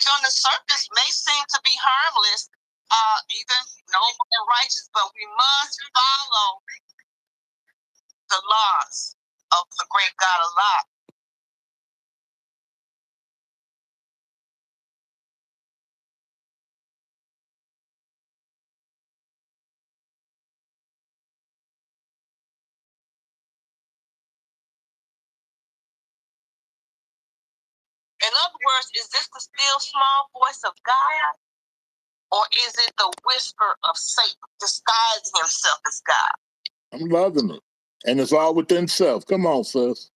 which on the surface may seem to be harmless, even noble and righteous, but we must follow the laws of the great God Allah. In other words, is this the still small voice of God? Or is it the whisper of Satan disguising himself as God? I'm loving it. And it's all within self. Come on, sis.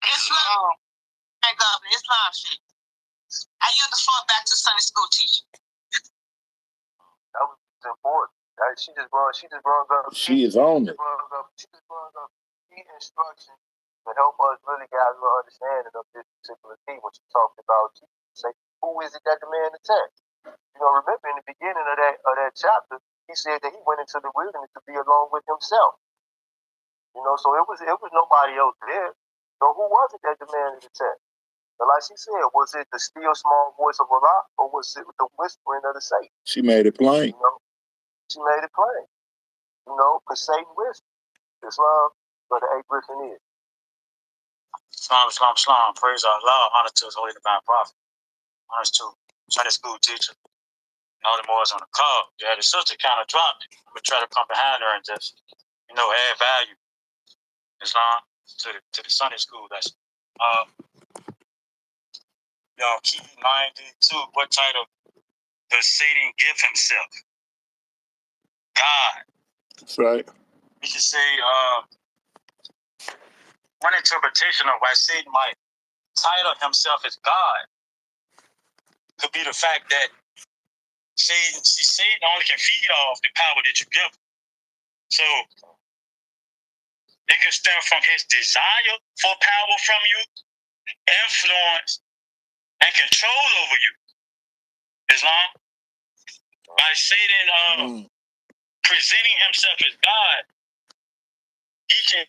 Islam. Thank God, Islam shit. I yield the floor back to Sunday school teacher. That was important. She just brought up. She is on it. She just brought up key instructions to help us really get a little understanding of this particular theme. When she talked about Jesus, say, who is it that the man attacked? Remember in the beginning of that chapter, he said that he went into the wilderness to be alone with himself. So it was nobody else there. So who was it that demanded the text? So like she said, was it the still small voice of Allah, or was it the whispering of the Satan? She made it plain. She made it plain. Because Satan whispers. Islam, Brother A. Griffin is. Islam. Praise Allah. Honor to his holy divine prophet. Honor to Sunday school teacher. And all the more on the call. Yeah, the sister kind of dropped it. I'm going to try to come behind her and just, add value. Islam to the Sunday school lesson. Key 92. What title does Satan give himself? God. That's right. We should say one interpretation of why Satan might title himself as God could be the fact that Satan only can feed off the power that you give him. So it can stem from his desire for power from you, influence, and control over you. Islam. By Satan presenting himself as God, he can,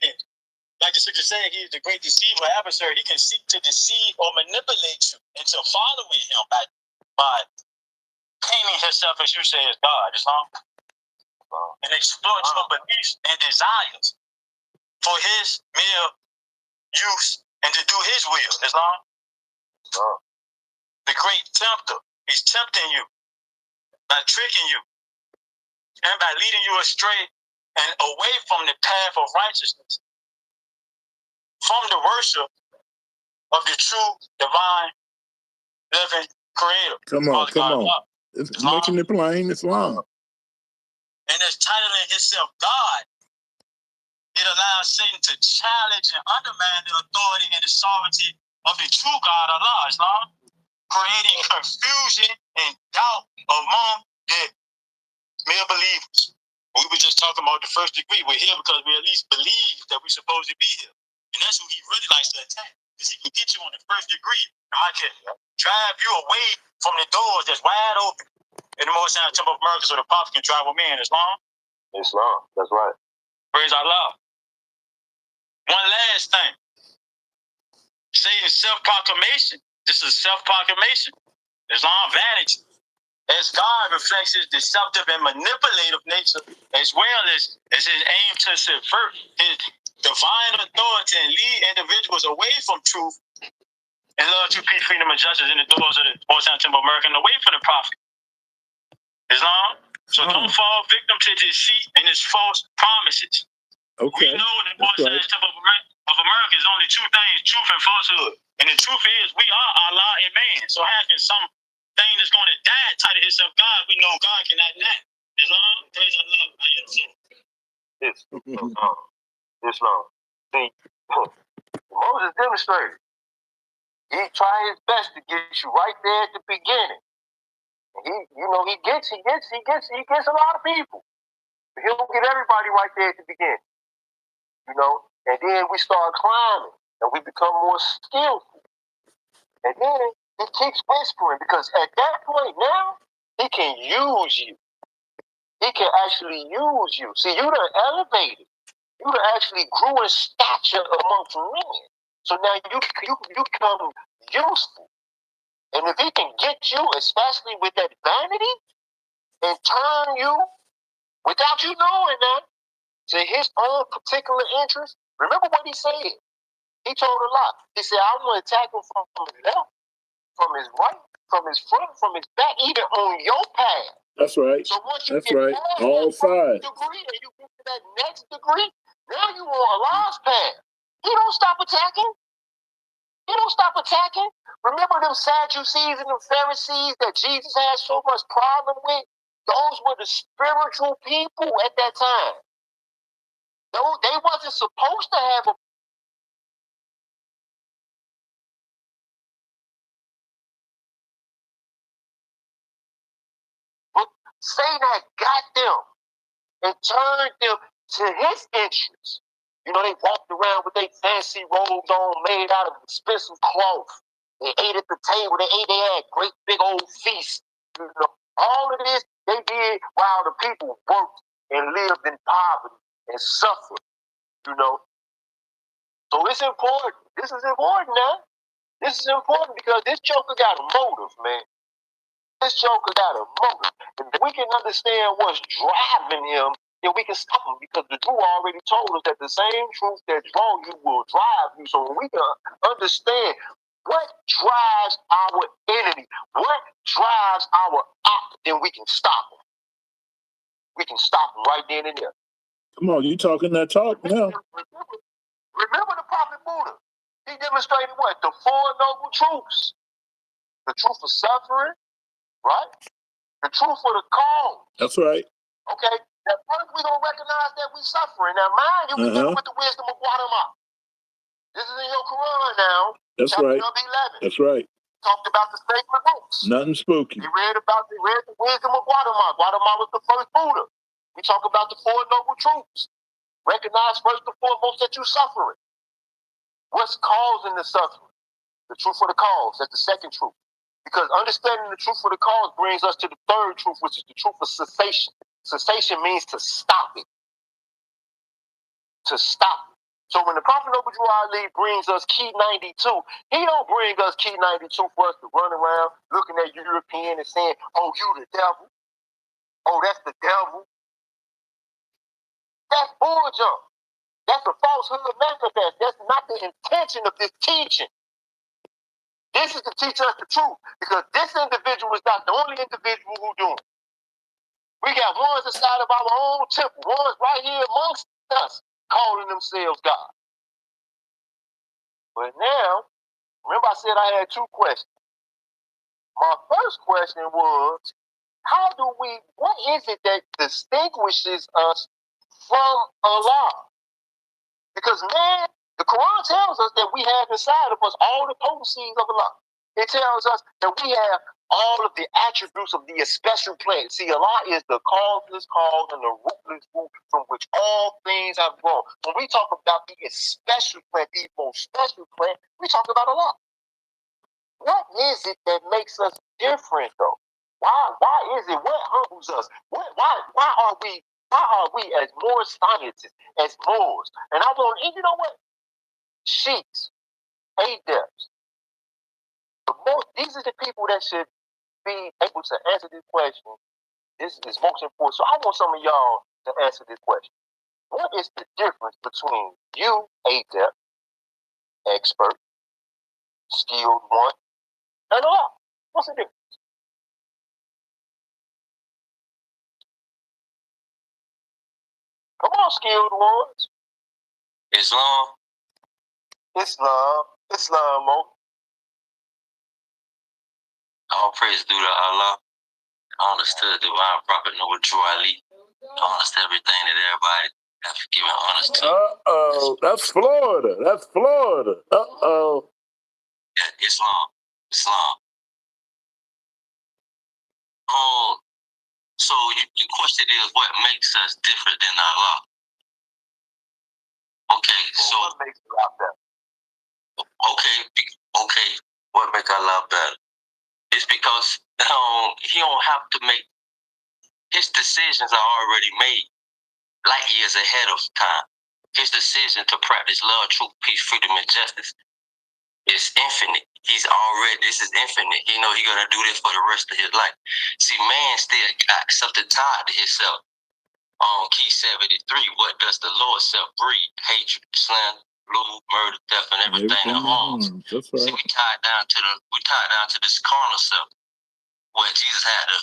like the scripture said, he is the great deceiver, adversary. He can seek to deceive or manipulate you into following him by painting himself, as you say, as God. Islam. And exploit your beliefs and desires for his mere use and to do his will. Islam. The great tempter, he's tempting you by tricking you and by leading you astray and away from the path of righteousness, from the worship of the true, divine, living creator. Come on. It's making it plain. Islam. And as titling himself God, it allows Satan to challenge and undermine the authority and the sovereignty of the true God, Allah, Islam, creating confusion and doubt among the mere believers. We were just talking about the first degree. We're here because we at least believe that we're supposed to be here. And that's who he really likes to attack. Because he can get you on the first degree. And I can drive you away from the doors that's wide open in the Most High Temple of America so the prophet can drive them in. Islam? Islam, that's right. Praise Allah. One last thing. Satan's self-proclamation. This is self-proclamation. Islam vanity. As God reflects his deceptive and manipulative nature, as well as his aim to subvert his divine authority and lead individuals away from truth and love, true peace, freedom, and justice in the doors of the Most High Temple of America and away from the prophet. Islam. So don't fall victim to deceit and his false promises. Okay. We know the Most High Temple of America is only two things, truth and falsehood. And the truth is we are Allah and man. So how can some thing that's going to die title itself God? We know God cannot die. Islam, praise Allah. Islam. See, Moses demonstrated. He tried his best to get you right there at the beginning. And he gets a lot of people. But he don't get everybody right there at the beginning. And then we start climbing and we become more skillful. And then he keeps whispering because at that point now, he can use you. He can actually use you. See, you done elevated. You done actually grew in stature amongst men. So now you become useful. And if he can get you, especially with that vanity, and turn you, without you knowing that, to his own particular interest, remember what he said. He told a lot. He said, I want to attack him from his left, from his right, from his front, from his back, even on your path. That's right. So once you That's get right. past All that sides. degree and you get to that next degree, now you on Allah's path. He don't stop attacking. He don't stop attacking. Remember them Sadducees and them Pharisees that Jesus had so much problem with? Those were the spiritual people at that time. They wasn't supposed to have a but Satan had got them and turned them to his interests. You know, they walked around with their fancy robes on made out of expensive cloth. They ate at the table. They had great big old feasts. You know, all of this they did while the people worked and lived in poverty and suffered. You know, so it's important. This is important now. This is important because this joker got a motive, man. This joker got a motive. And if we can understand what's driving him, then we can stop him because the truth already told us that the same truth that draws you will drive you. So when we can understand what drives our enemy, what drives our op, then we can stop him. We can stop him right then and there. Come on, you talking that talk now. Remember the prophet Buddha. He demonstrated what? The Four Noble Truths. The truth of suffering, right? The truth for the cause. That's right. Okay? Now, first we don't recognize that we suffering. Now, mind you, we dealing with the wisdom of Guatemala. This is in your Quran now. That's chapter right. number 11. That's right. Talked about the sacred books. Nothing spooky. We read the wisdom of Guatemala. Guatemala was the first Buddha. We talk about the Four Noble Truths. Recognize first and foremost that you're suffering. What's causing the suffering? The truth for the cause. That's the second truth. Because understanding the truth for the cause brings us to the third truth, which is the truth of cessation. Cessation means to stop it. To stop it. So when the Prophet Noble Drew Ali brings us key 92, he don't bring us key 92 for us to run around looking at European and saying, oh, you the devil. Oh, that's the devil. That's bull jump. That's a falsehood manifest. That's not the intention of this teaching. This is to teach us the truth, because this individual is not the only individual who doing it. We got ones inside of our own temple, ones right here amongst us, calling themselves God. But now, remember I said I had two questions. My first question was, what is it that distinguishes us from Allah? Because, man, the Quran tells us that we have inside of us all the potencies of Allah. It tells us that we have all of the attributes of the especial plant. See, Allah is the causeless cause and the rootless root from which all things have grown. When we talk about the especial plant, the most special plant, we talk about Allah. What is it that makes us different, though? Why is it? What humbles us? Why are we as more scientists, as Moors? And you know what? Sheiks, adepts. These are the people that should be able to answer this question. This is most important. So I want some of y'all to answer this question. What is the difference between you, adept, expert, skilled one, and Allah? What's the difference? Come on, skilled ones. Islam. All praise due to Allah. I understood the divine prophet Noble Drew Ali. I understood everything that everybody has given honest to. Uh-oh. That's Florida. Uh-oh. Yeah, Islam. So the question is, what makes us different than Allah? Okay, so what makes Allah better? Okay, what makes Allah better? It's because he don't have to make his decisions are already made light years ahead of time. His decision to practice love, truth, peace, freedom, and justice It's infinite. This is infinite. He know he gonna do this for the rest of his life. See, man still got something tied to himself. Key 73, what does the Lord self breed? Hatred, slander, murder, theft, and everything that harms. That's right. See, we tied down to this carnal self, where Jesus had to,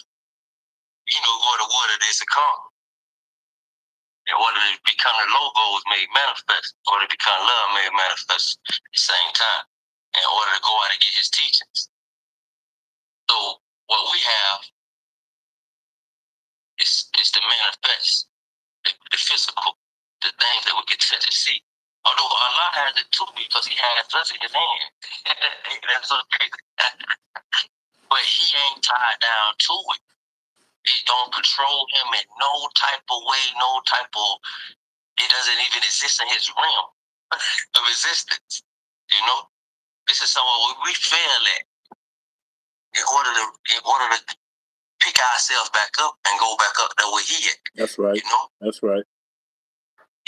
go to water this carnal. In order to become the logos made manifest, in order to become love made manifest at the same time, in order to go out and get his teachings. So what we have is the manifest, the physical, the things that we can touch and see. Although Allah has it too because he has us in his hand. That's so crazy. But he ain't tied down to it. It don't control him in no type of way, it doesn't even exist in his realm of existence. This is somewhere we fail at in order to pick ourselves back up and go back up there where he at. That's right. That's right.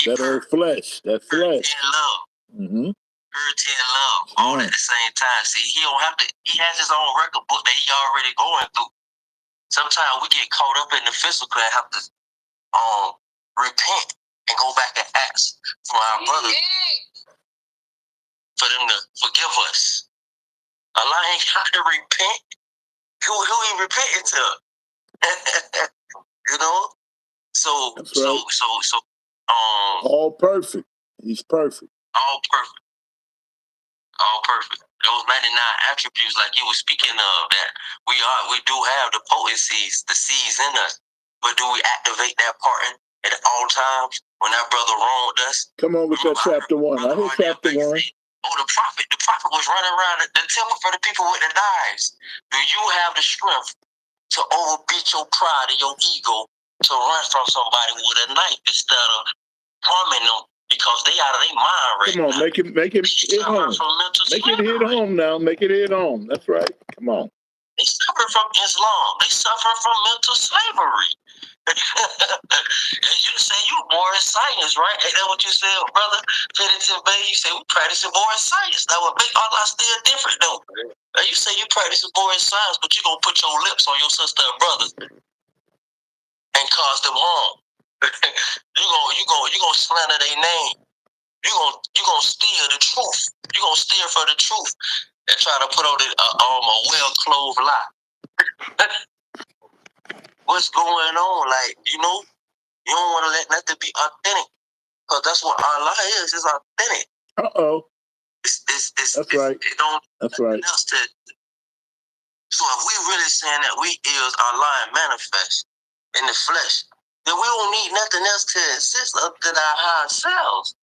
That old flesh. That flesh. And love. Mm-hmm. Purity and love. All at the same time. See, he don't have to. He has his own record book that he already going through. Sometimes we get caught up in the physical and have to repent and go back and ask for our brothers for them to forgive us. Allah ain't got to repent. Who he repenting to? So all perfect. He's perfect. All perfect. Those 99 attributes, like you were speaking of, that we do have the potencies, the seeds in us. But do we activate that part at all times when that brother wronged us? Come on with that chapter 1. I hear chapter 1. The prophet was running around the temple for the people with the knives. Do you have the strength to overbeat your pride and your ego to run from somebody with a knife instead of harming them because they out of their mind right now? Come on, make it hit home. Make it hit home now. Make it hit home. That's right. Come on. They suffer from Islam. They suffer from mental slavery. And you say you more in science, right? Ain't that what you said, brother? Pennington Bay, you say we practicing more in science. That would make Allah still different, though. And you say you practicing more in science, but you gonna put your lips on your sister and brothers and cause them harm. you gonna slander their name. You gonna steal the truth. You gonna steal from the truth and try to put on a well-clothed lie. What's going on? Like, you don't want to let nothing be authentic, because that's what Allah is. It's authentic. That's right. That's right. So if we really saying that we is Allah and manifest in the flesh, then we don't need nothing else to exist other than our higher selves.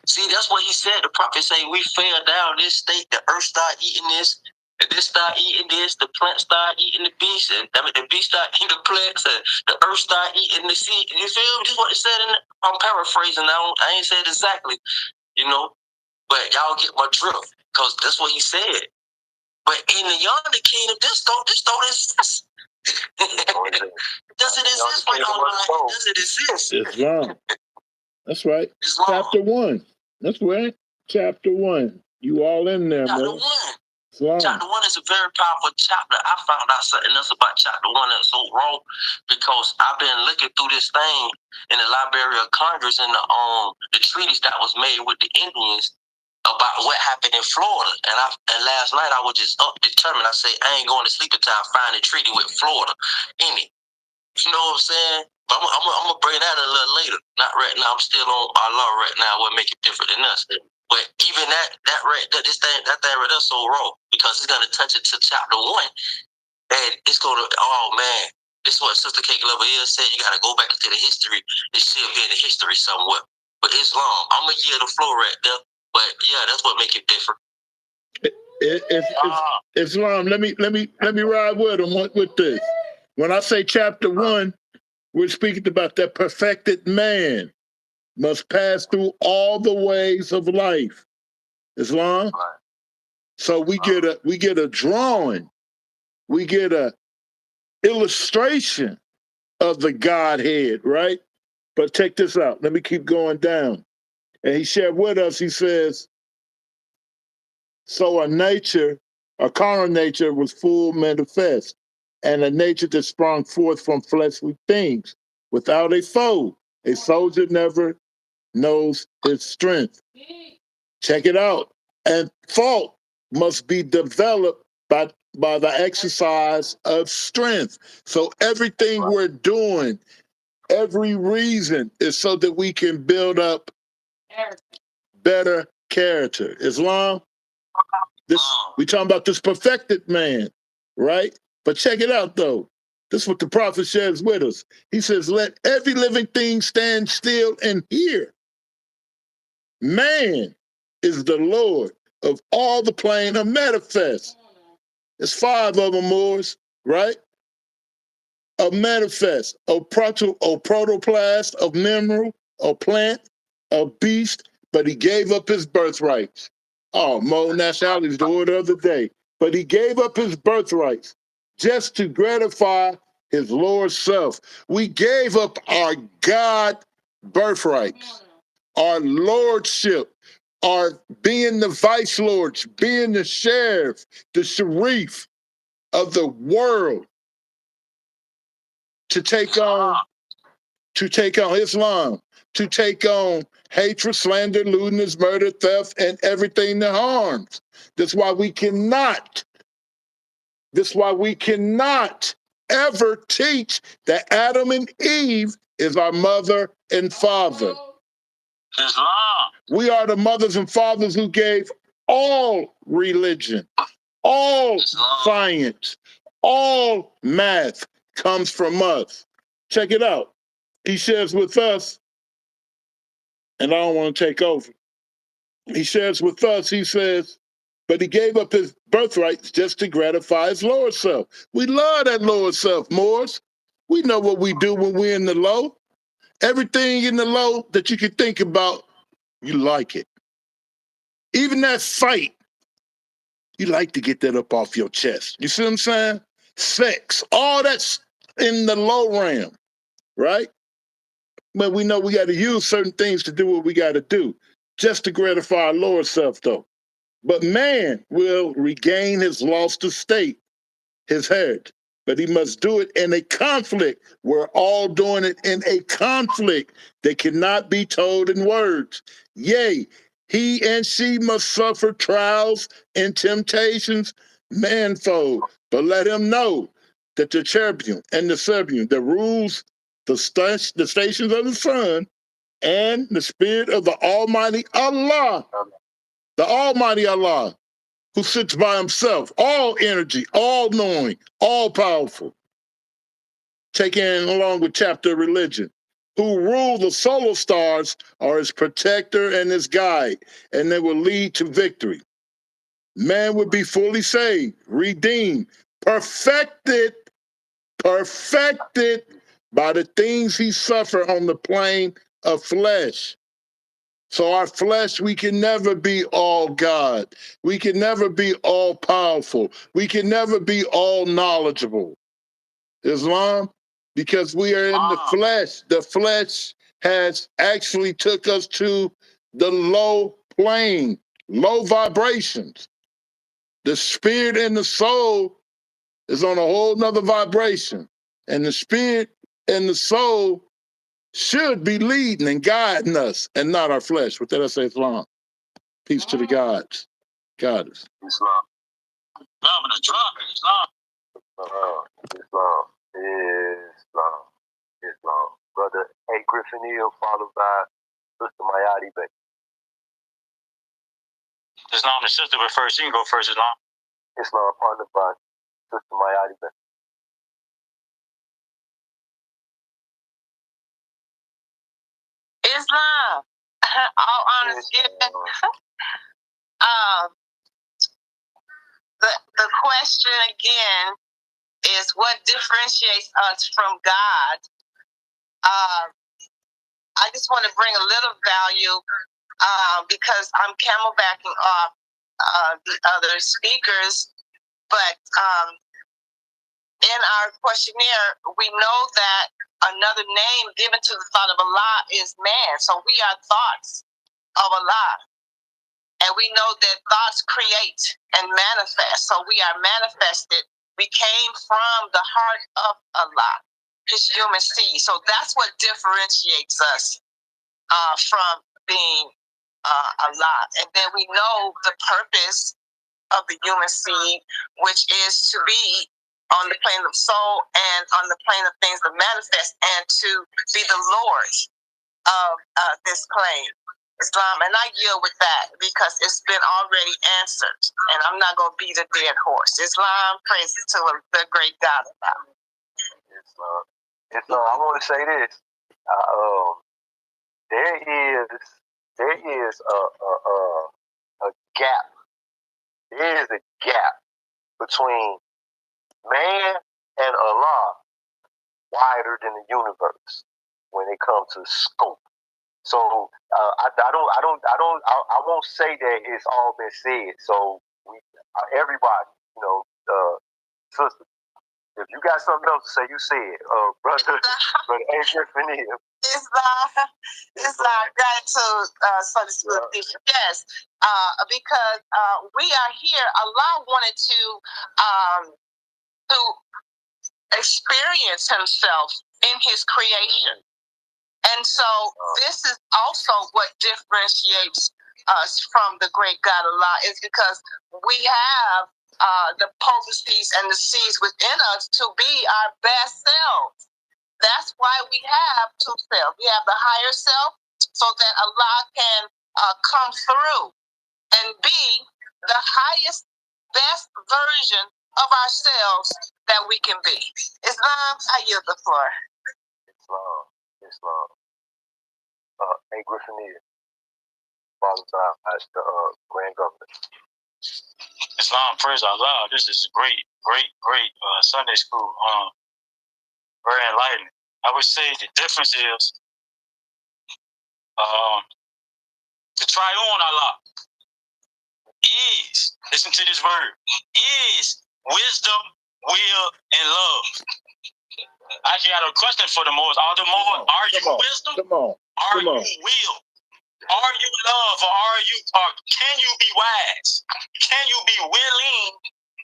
See, that's what he said. The prophet say we fell down this state. The earth start eating this. And this start eating this. The plants start eating the beast. And the beast start eating the plants. And the earth start eating the seed. You feel me? This is what it said. I'm paraphrasing. I ain't said exactly. But y'all get my drift, because that's what he said. But in the yonder kingdom, this don't exist. Does it exist? Does it exist? Islam. That's right. Islam. Chapter 1. That's right. Chapter 1. You all in there, Chapter man. 1. Islam. Chapter 1 is a very powerful chapter. I found out something else about chapter 1 that's so wrong, because I've been looking through this thing in the Library of Congress and the treaties that was made with the Indians about what happened in Florida. And last night I was just determined. I say I ain't going to sleep until I find a treaty with Florida in it. You know what I'm saying? But I'm gonna bring that a little later. Not right now. I'm still on Allah right now. What make it different than us? But even that thing right there so wrong, because it's gonna touch it to chapter 1, and it's gonna. Oh man, this is what Sister Cake Lover said. You gotta go back into the history. It should be in the history somewhere. But Islam, I'm gonna yield the floor right there. But yeah, that's what make it different. Islam. Let me ride with him with this. When I say chapter 1, we're speaking about that perfected man must pass through all the ways of life. Islam. Right. So we get a drawing, we get a illustration of the Godhead, right? But check this out. Let me keep going down. And he shared with us, he says, So a carnal nature was full manifest, and a nature that sprung forth from fleshly things, without a foe. A soldier never knows his strength. Check it out. And thought must be developed by the exercise of strength. So everything we're doing, every reason is so that we can build up better character. Islam, we talking about this perfected man, right? But check it out though. This is what the prophet shares with us. He says, let every living thing stand still and hear. Man is the Lord of all the plane of manifest. There's 5 of them, Moors, right? Of manifest, of protoplast, of mineral, of plant, of beast, but he gave up his birthrights. Oh, Mo nationalities, the word of the day. But he gave up his birthrights just to gratify his Lord self. We gave up our God birthrights, our lordship, our being the vice lords, being the sheriff, the sharif of the world to take on Islam, to take on hatred, slander, lewdness, murder, theft, and everything that harms. That's why we cannot ever teach that Adam and Eve is our mother and father. Islam. We are the mothers and fathers who gave all religion, all science, all math comes from us. Check it out. He shares with us, and I don't want to take over. He shares with us, he says, but he gave up his birthrights just to gratify his lower self. We love that lower self, Moors. We know what we do when we're in the low. Everything in the low that you can think about, you like it. Even that fight, you like to get that up off your chest. You see what I'm saying? Sex, all that's in the low realm, right? But we know we got to use certain things to do what we got to do, just to gratify our lower self, though. But man will regain his lost estate, his heritage. But he must do it in a conflict. We're all doing it in a conflict that cannot be told in words. Yea, he and she must suffer trials and temptations manifold. But let him know that the cherubim and the seraphim that rules the stations of the sun and the spirit of the Almighty Allah, who sits by himself, all energy, all knowing, all powerful. Taken along with chapter religion, who rule the solar stars, are his protector and his guide, and they will lead to victory. Man would be fully saved, redeemed, perfected by the things he suffered on the plane of flesh. So our flesh, we can never be all God. We can never be all powerful. We can never be all knowledgeable. Islam, because we are in the flesh. The flesh has actually took us to the low plane, low vibrations. The spirit and the soul is on a whole nother vibration. And the spirit and the soul should be leading and guiding us and not our flesh. With that, I say Islam. Peace to the gods. Goddess. Islam. Love in the drop, Islam. Islam. Brother A. Griffin Hill, followed by Sister Mayadi Bay. Islam, the sister went first. You can go first, Islam. Islam, partnered by Sister Mayadi Bay. Islam. All honest given. The question again is what differentiates us from God. I just want to bring a little value because I'm camelbacking off the other speakers, but in our questionnaire, we know that another name given to the thought of Allah is man. So we are thoughts of Allah. And we know that thoughts create and manifest. So we are manifested. We came from the heart of Allah, his human seed. So that's what differentiates us from being Allah. And then we know the purpose of the human seed, which is to be on the plane of soul and on the plane of things that manifest, and to be the Lord of this plane, Islam. And I yield with that because it's been already answered, and I'm not going to beat a dead horse. Islam, praise to the great God of Allah. I want to say this. There is a gap. There is a gap between man and Allah wider than the universe when it comes to scope. So I won't say that it's all been said. So everybody, sister, if you got something else to say, you say it, brother Adrian Finnear. Islam, gratitude, Sunday school teacher. Yes, because we are here. Allah wanted to experience himself in his creation. And so this is also what differentiates us from the great God Allah, is because we have the potencies and the seeds within us to be our best selves. That's why we have two selves. We have the higher self so that Allah can come through and be the highest, best version of ourselves that we can be. Islam, I yield the floor. Islam. Hey, Griffin, Father Time as the Grand Governor. Islam, praise Allah. This is great Sunday school. Very enlightening. I would say the difference is the triune Allah is, listen to this word, is wisdom, will, and love. I actually had a question for the Moors. Are you wisdom? Are you will? Are you love, or can you be wise? Can you be willing,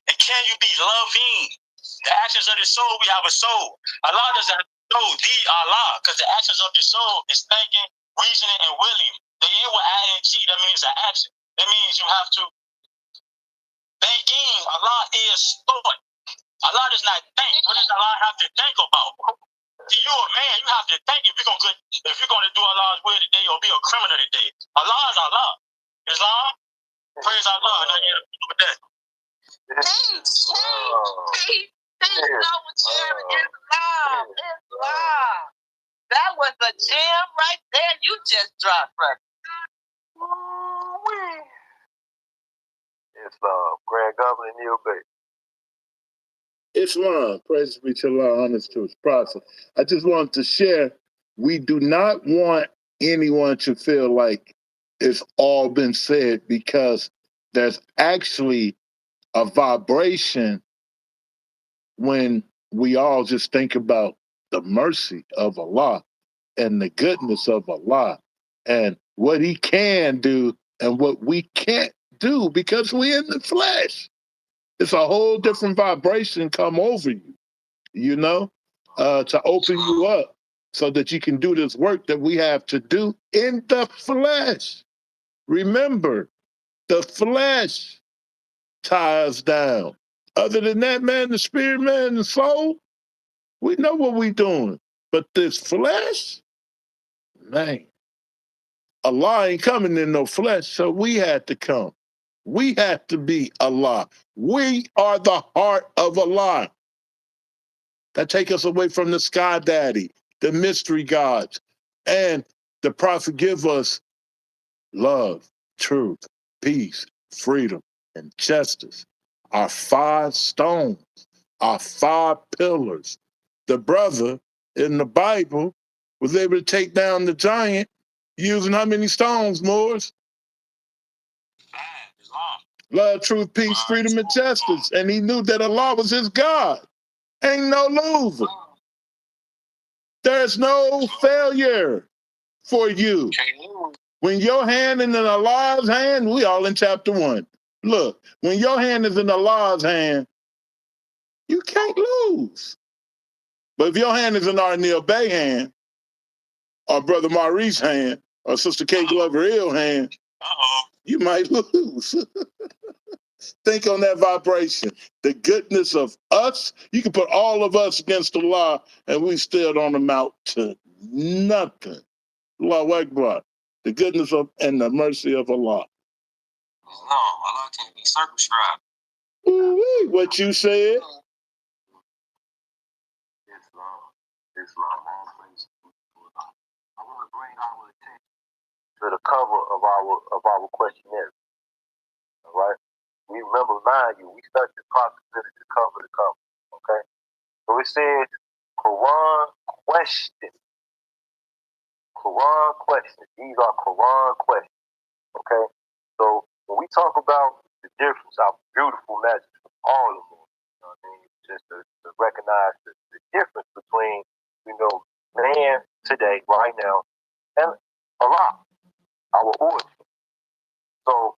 and can you be loving? The actions of the soul, we have a soul. Allah doesn't know the Allah, because the actions of the soul is thinking, reasoning, and willing. The end with ing, that means an action. That means you have to thinking. Allah is thought. Allah does not think. What does Allah have to think about? See, you're a man, you have to think if you're gonna do Allah's will today or be a criminal today. Allah is Allah. Islam, praise Allah. And I get with that. That was a gem right there. You just dropped, brother. It's Grand Governor Neil Bay. Islam, praise be to Allah, honest to his prophet. I just wanted to share, we do not want anyone to feel like it's all been said, because there's actually a vibration when we all just think about the mercy of Allah and the goodness of Allah and what he can do and what we can't do because we're in the flesh. It's a whole different vibration come over you, to open you up so that you can do this work that we have to do in the flesh. Remember, the flesh ties down. Other than that, man, the spirit, man, the soul, we know what we're doing. But this flesh, man, Allah ain't coming in no flesh, so we had to come. We have to be Allah. We are the heart of Allah. That take us away from the sky daddy, the mystery gods, and the prophet give us love, truth, peace, freedom, and justice. Our 5 stones, our 5 pillars. The brother in the Bible was able to take down the giant using how many stones, Moors? Love, truth, peace, freedom, and justice. And he knew that Allah was his God. Ain't no loser. There's no failure for you. When your hand is in Allah's hand, we all in chapter 1. Look, when your hand is in Allah's hand, you can't lose. But if your hand is in Arnel Bay hand, or Brother Maurice's hand, or Sister K. Glover Hill hand, you might lose. Think on that vibration. The goodness of us, you can put all of us against Allah, and we still don't amount to nothing. Allahu Akbar. The goodness of and the mercy of Allah. No, Allah can be circumscribed. Ooh, what you said? Islam, all praise to Allah. I want to bring our attention to the cover of our questionnaire. All right? We remember, mind you, we studied the possibility to cover the cover. Okay? So it says Quran questions. Quran questions. These are Quran questions. Okay? So when we talk about the difference, our beautiful message of all of them, you know what I mean? Just to recognize the difference between, man today, right now, and Allah, our origin. So,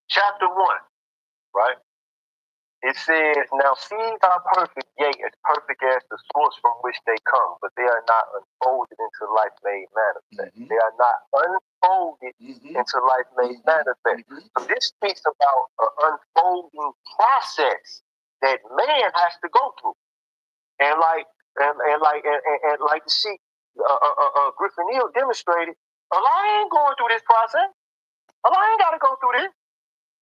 chapter 1, right? It says, now seeds are perfect, yea, as perfect as the source from which they come, but they are not unfolded into life made manifest. They are not unfolded into life made manifest. So this speaks about an unfolding process that man has to go through. And like you see, Griffin Hill demonstrated, Allah ain't going through this process. Allah ain't got to go through this.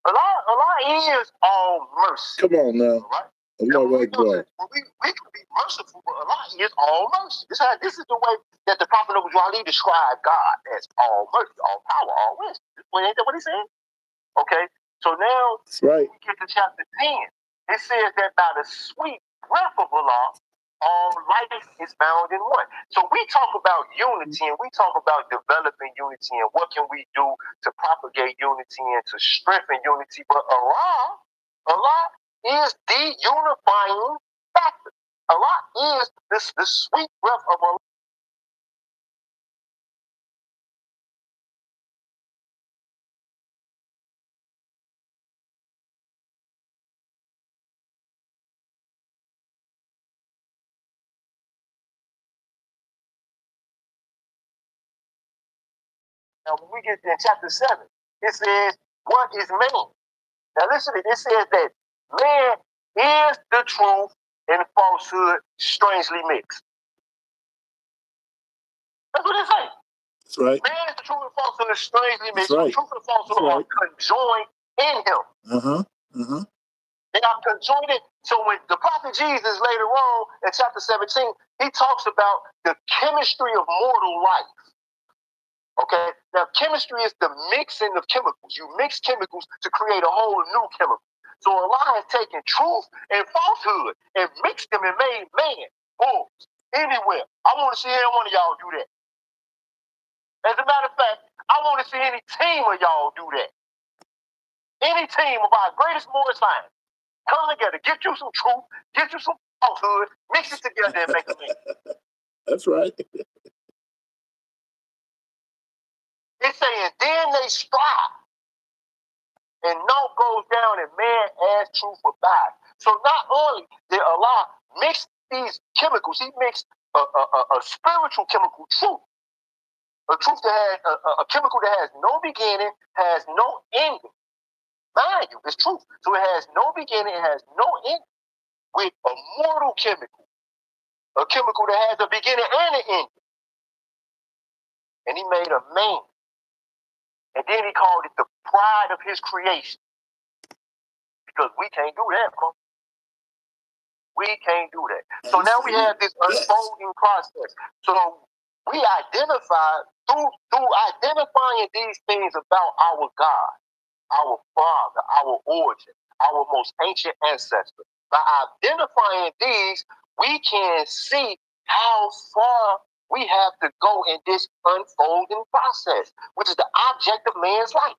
Allah is all mercy. Come on now. Right? We can be merciful, but Allah is all mercy. This is the way that the Prophet Abu Ali described God as all mercy, all power, all wisdom. Ain't that what he said? Okay, so now we get to chapter 10. It says that by the sweet breath of Allah, all life is bound in one. So we talk about unity and we talk about developing unity and what can we do to propagate unity and to strengthen unity. But Allah is the unifying factor. Allah is the sweet breath of Allah. Now, when we get in chapter 7, it says, what is man? Now, listen to it. It says that man is the truth and falsehood strangely mixed. That's what it says. That's right. Man is the truth and falsehood strangely mixed. Right. The truth and falsehood are conjoined in him. They are conjoined. So when the prophet Jesus later on in chapter 17, he talks about the chemistry of mortal life. Okay, now chemistry is the mixing of chemicals. You mix chemicals to create a whole new chemical. So Allah has taken truth and falsehood and mixed them and made man, bulls, anywhere. I want to see any one of y'all do that. As a matter of fact, I want to see any team of y'all do that. Any team of our greatest mortal science come together, get you some truth, get you some falsehood, mix it together and make a man. That's right. It's saying, then they strive. And naught goes down and man adds truth abides. So not only did Allah mix these chemicals, he mixed a spiritual chemical truth. A truth that has a chemical that has no beginning, has no ending. Mind you, it's truth. So it has no beginning, it has no ending. With a mortal chemical. A chemical that has a beginning and an ending. And he made a man. And then he called it the pride of his creation. Because we can't do that, bro. We can't do that. So now we have this unfolding process. So we identify, through identifying these things about our God, our Father, our origin, our most ancient ancestor. By identifying these, we can see how far we have to go in this unfolding process, which is the object of man's life.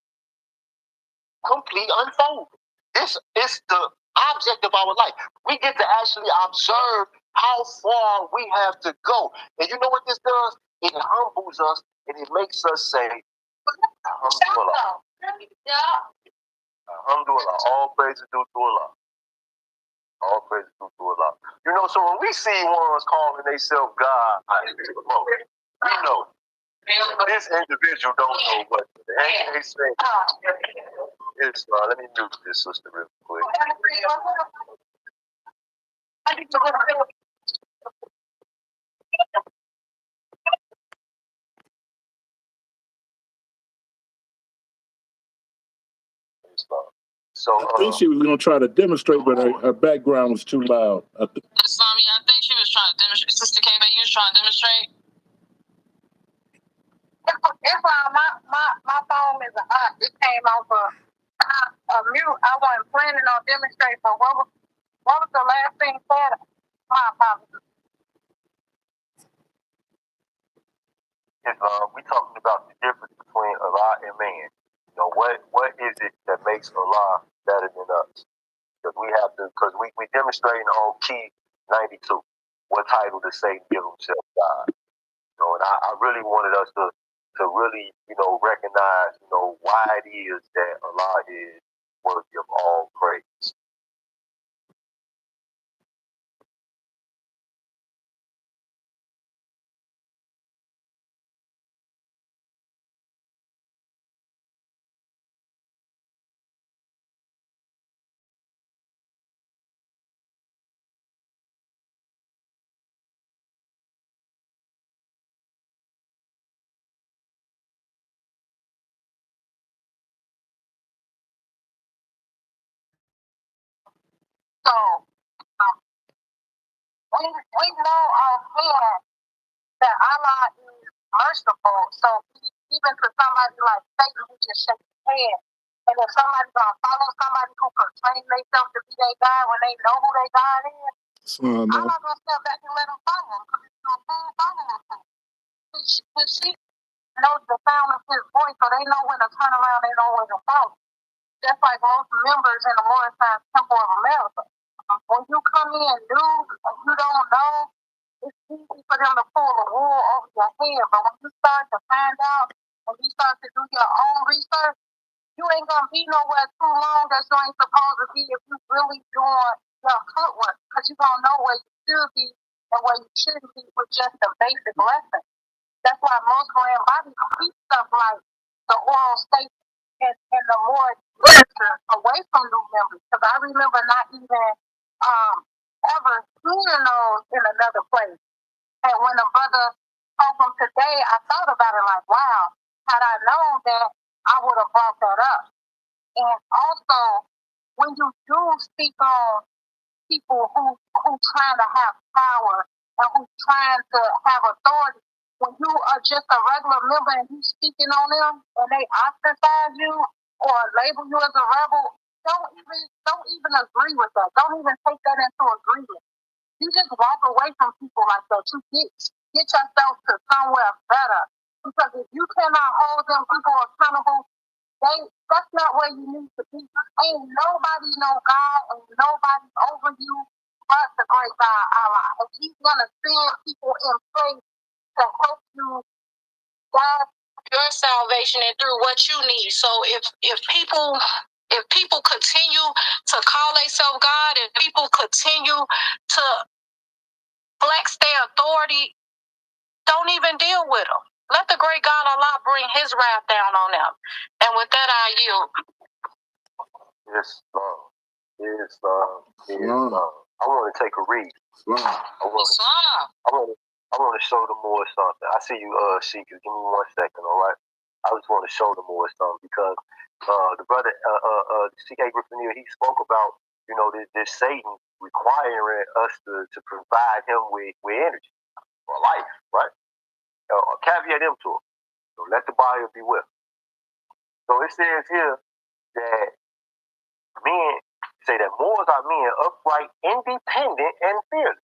Complete unfolding. This is the object of our life. We get to actually observe how far we have to go. And you know what this does? It humbles us and it makes us say, Alhamdulillah. Alhamdulillah. All praises due to Allah. All praises due to Allah. You know, so when we see ones calling themselves God, we know this individual don't know what the heck they say. It's, let me mute this sister real quick. So I think she was going to try to demonstrate, but her background was too loud. I think she was trying to demonstrate. Sister KB, you was trying to demonstrate? It's my phone is an up. It came off a mute. I wasn't planning on demonstrating, but what was the last thing said? My apologies. We talking about the difference between Allah and man. You know, what is it that makes Allah better than us? Because we demonstrating on key 92 what title does Satan give himself God. You know, and I really wanted us to really, you know, recognize, you know, why it is that Allah is worthy of all praise. So we know offhand that Allah is merciful. So even to somebody like Satan who just shakes his head, and if somebody's gonna follow somebody who proclaims themselves to be their God when they know who their God is, I'm not gonna step back and let them follow him because it's no fool following him. The sheep know the sound of his voice, so they know when to turn around, they know when to follow. Just like most members in the Morris Temple of America. When you come in new and you don't know, it's easy for them to pull the wool over your head. But when you start to find out and you start to do your own research, you ain't gonna be nowhere too long that you ain't supposed to be if you really doing your footwork. Because you're gonna know where you should be and where you shouldn't be with just the basic lesson. That's why most grand bodies teach stuff like the oral state and the more literature away from new members. Because I remember not even ever seeing those in another place. And when the brother told them today, I thought about it like, wow, had I known that, I would have brought that up. And also, when you do speak on people who trying to have power and who trying to have authority, when you are just a regular member and you speaking on them and they ostracize you or label you as a rebel, don't even agree with that. Don't even take that into agreement. You just walk away from people like that. You get yourself to somewhere better. Because if you cannot hold them people accountable, that's not where you need to be. Ain't nobody know God and nobody over you but the great God Allah. And he's gonna send people in place to help you guide your salvation and through what you need. So if people continue to call themselves God and people continue to flex their authority, don't even deal with them. Let the great God Allah bring his wrath down on them. And with that, I yield. Islam. I want to take a read. I want to show them more something. I see you, Sheikah. Give me 1 second, all right? I just want to show them more something because the brother, C.K. Griffin, he spoke about, you know, this Satan requiring us to provide him with energy or life, right? Caveat emptor. So let the Bible be with. So it says here that men say that Moors are men upright, independent, and fearless.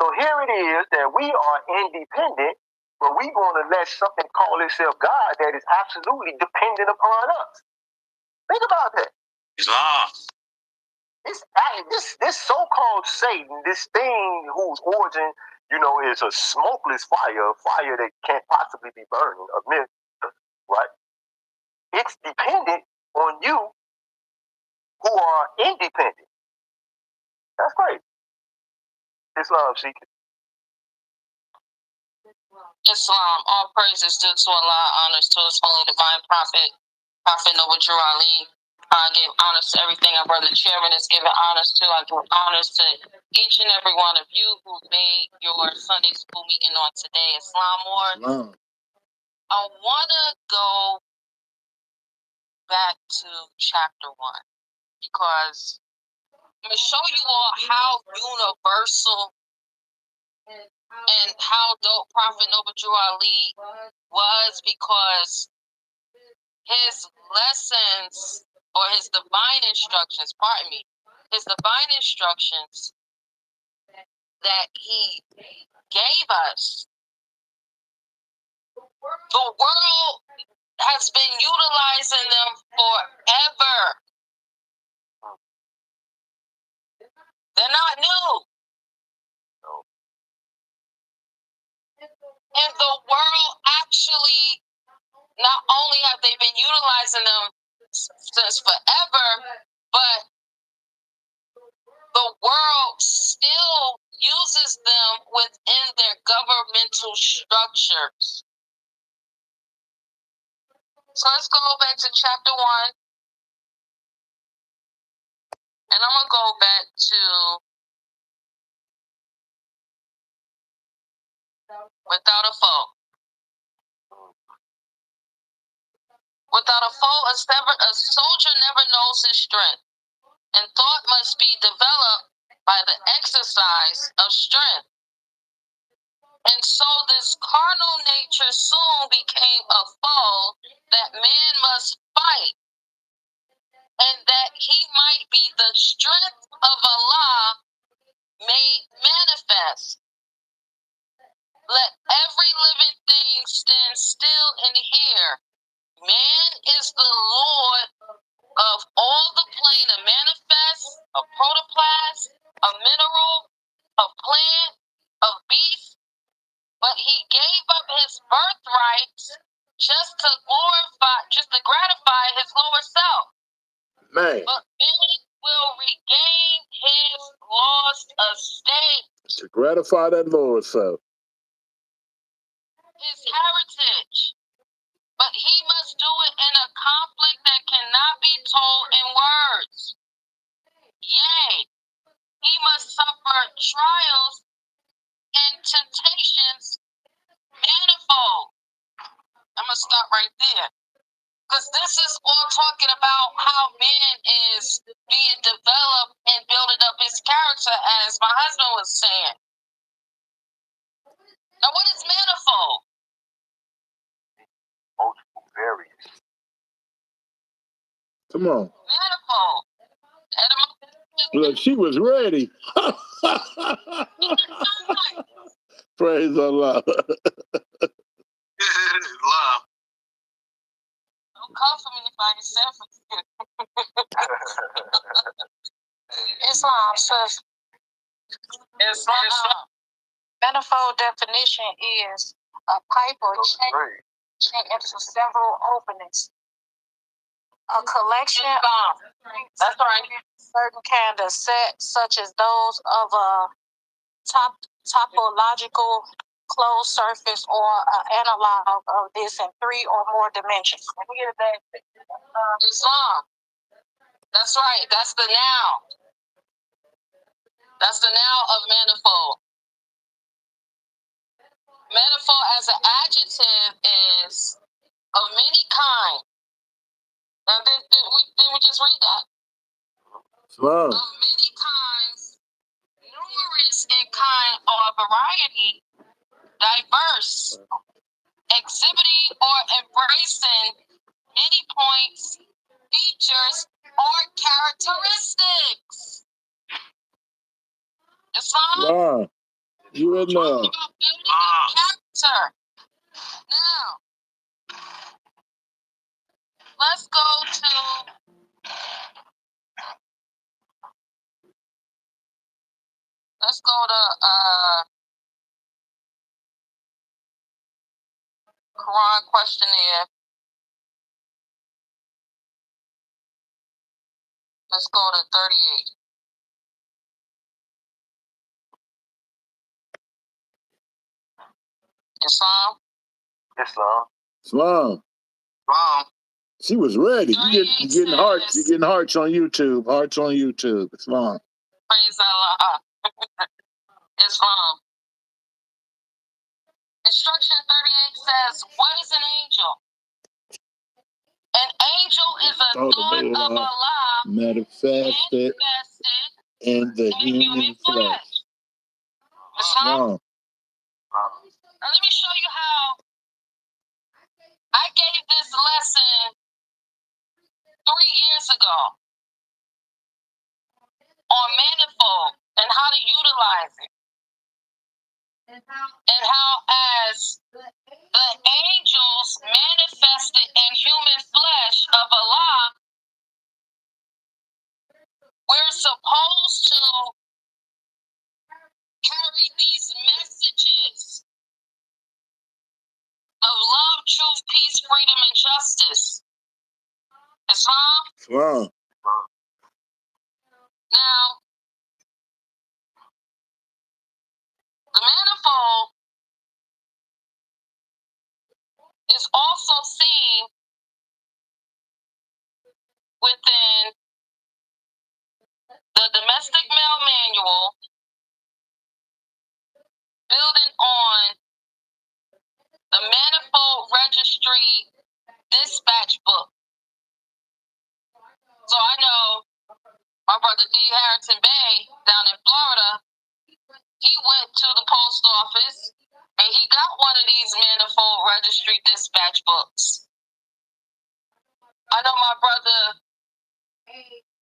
So here it is that we are independent, but we're going to let something call itself God that is absolutely dependent upon us. Think about that. Islam. This so-called Satan, this thing whose origin, you know, is a smokeless fire, a fire that can't possibly be burning, a myth, right? it's dependent on you who are independent. That's great. Islam seeking. Islam, all praises due to Allah, honors to His holy divine prophet, Prophet Noble Drew Ali. I give honors to everything our brother Chairman is giving honors to. I give honors to each and every one of you who made your Sunday school meeting on today. Islam Wars. I want to go back to chapter 1 because I'm going to show you all how universal and how dope Prophet Noble Drew Ali was, because his lessons or his divine instructions, his divine instructions that he gave us, the world has been utilizing them forever. They're not new. And the world actually, not only have they been utilizing them since forever, but the world still uses them within their governmental structures. So let's go back to chapter 1. And I'm going to go back to without a foe. Without a foe, a soldier never knows his strength, and thought must be developed by the exercise of strength. And so this carnal nature soon became a foe that man must fight, and that he might be the strength of Allah made manifest. Let every living thing stand still and hear. Man is the Lord of all the plane, a manifest, a protoplast, a mineral, a plant, a beast, but he gave up his birthrights just to gratify his lower self. Man. But man will regain his lost estate. To gratify that lower self. His heritage. But he must do it in a conflict that cannot be told in words. Yea, he must suffer trials and temptations manifold. I'm going to stop right there. Because this is all talking about how man is being developed and building up his character, as my husband was saying. Now, what is manifold? Multiple variants. Come on. Manifold. Look, she was ready. Praise Allah. Love. Don't come for me if I yourself. Islam says. Islam. Manifold definition is a pipe or chain into several openings. A collection of that's right. Certain kind of set, such as those of a topological closed surface or an analog of this in 3 or more dimensions. Islam. That's right. That's the noun. That's the noun of manifold. Manifold as an adjective is of many kinds. Now, did we just read that? Wow. Of many kinds, numerous in kind or variety, diverse, exhibiting or embracing many points, features, or characteristics. Islam? Wow. You in there. Character. Now, let's go to Quran questionnaire. Let's go to 38. Islam? Islam. Islam. Wrong. She was ready. You 38 getting hearts. says- You're getting hearts on YouTube. Hearts on YouTube. Islam. Praise Allah. Islam. Instruction 38 says, what is an angel? An angel is a thought of Allah manifested manifested in the in human flesh. Islam? Islam. Now let me show you how I gave this lesson 3 years ago on manifold and how to utilize it. And how as the angels manifested in human flesh of Allah, we're supposed to carry these messages of love, truth, peace, freedom, and justice. Islam? Islam. Now, the manifold is also seen within the domestic mail manual, building on the manifold registry dispatch book. So I know my brother D. Harrington Bay down in Florida, he went to the post office and he got one of these manifold registry dispatch books. I know my brother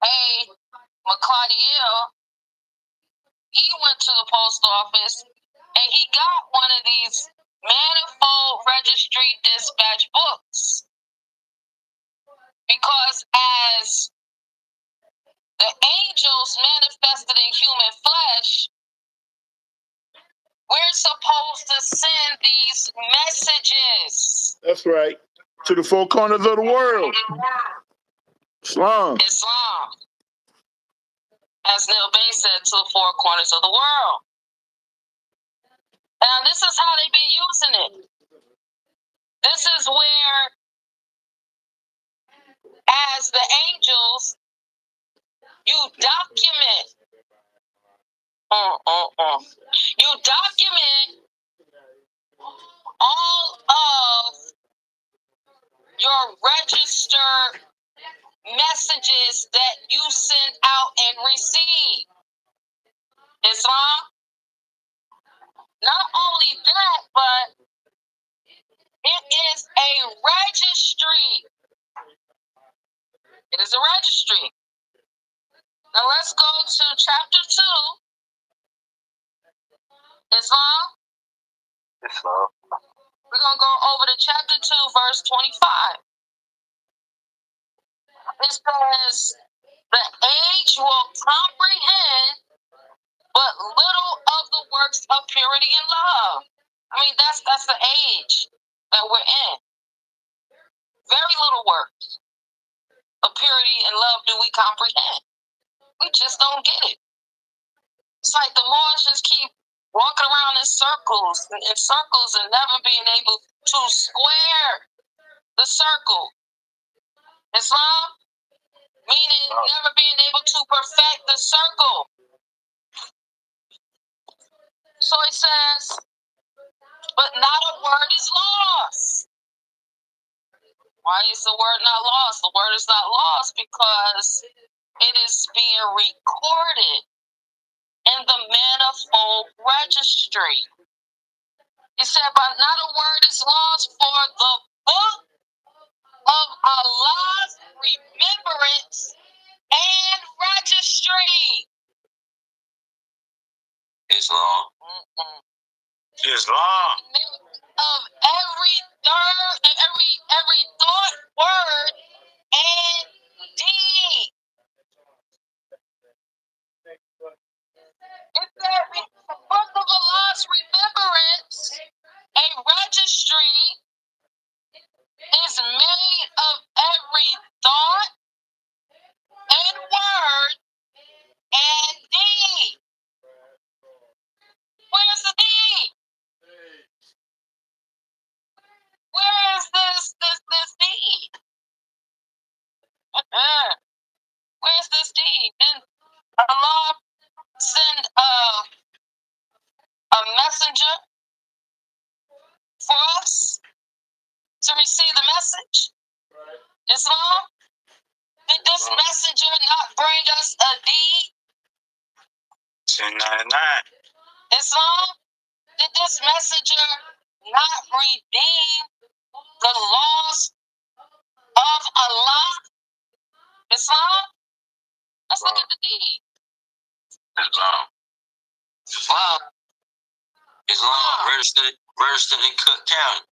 A. McClaudiel, he went to the post office and he got one of these manifold registry dispatch books. Because as the angels manifested in human flesh, we're supposed to send these messages. That's right. To the four corners of the world. Islam. Islam. As Neil Bay said, to the four corners of the world. Now, this is how they've been using it. This is where, as the angels, you document. You document all of your registered messages that you send out and receive. Islam? Not only that, but it is a registry. It is a registry. Now let's go to chapter 2. Islam? Islam. We're going to go over to chapter 2, verse 25. It says, the age will comprehend but little of the works of purity and love. I mean, that's the age that we're in. Very little works of purity and love do we comprehend. We just don't get it. It's like the Moors just keep walking around in circles and never being able to square the circle. Islam? Meaning never being able to perfect the circle. So it says, but not a word is lost. Why is the word not lost? The word is not lost because it is being recorded in the manifold registry. It said, but not a word is lost, for the book of Allah's remembrance and registry. Islam. Islam. Of every thought, word, and deed. It said, the book of Allah's remembrance, a registry, is made of every thought and word message? Islam? Did this messenger not bring us a deed? 1099. Islam? Did this messenger not redeem the laws of Allah? Islam? Let's look at the deed. Islam. Registered in Cook County.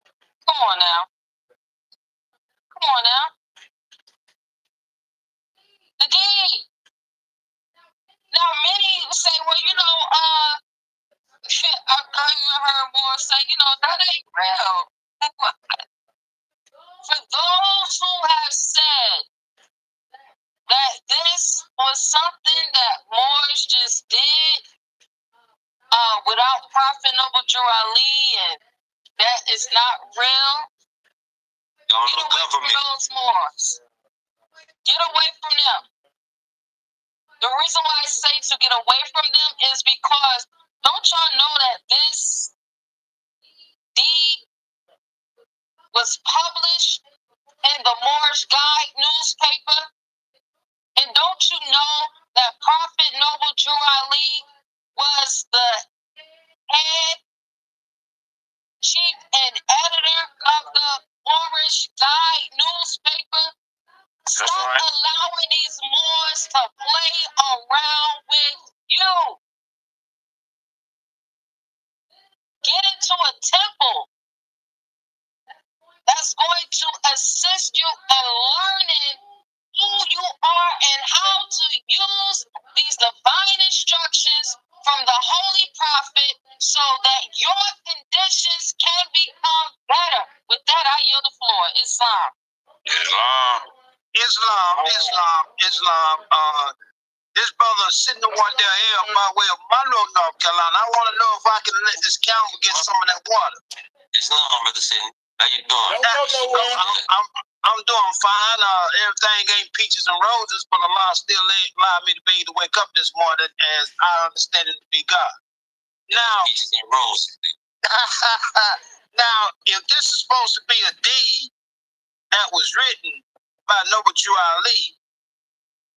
Come on now. Come on now. The deed. Now many say, well, you know, I heard more say, you know, that ain't real. For those who have said that this was something that Moors just did without Prophet Noble Drew Ali, and that is not real, get away from those Moors. Get away from them. The reason why I say to get away from them is because don't y'all know that this deed was published in the Moorish Guide newspaper? And don't you know that Prophet Noble Drew Ali was the head chief and editor of the Moorish Guide newspaper? Stop allowing these Moors to play around with you. Get into a temple that's going to assist you in learning who you are and how to use these divine instructions from the Holy Prophet so that your conditions can become better. With that, I yield the floor. Islam. This brother sitting the one there here by way of Monroe, North Carolina. I want to know if I can let this camel get some of that water. Islam, brother Sidney. How you doing? I'm doing fine. Everything ain't peaches and roses, but Allah still allowed me to be able to wake up this morning as I understand it to be God. Now, peaches and roses. Now, if this is supposed to be a deed that was written by Noble Drew Ali,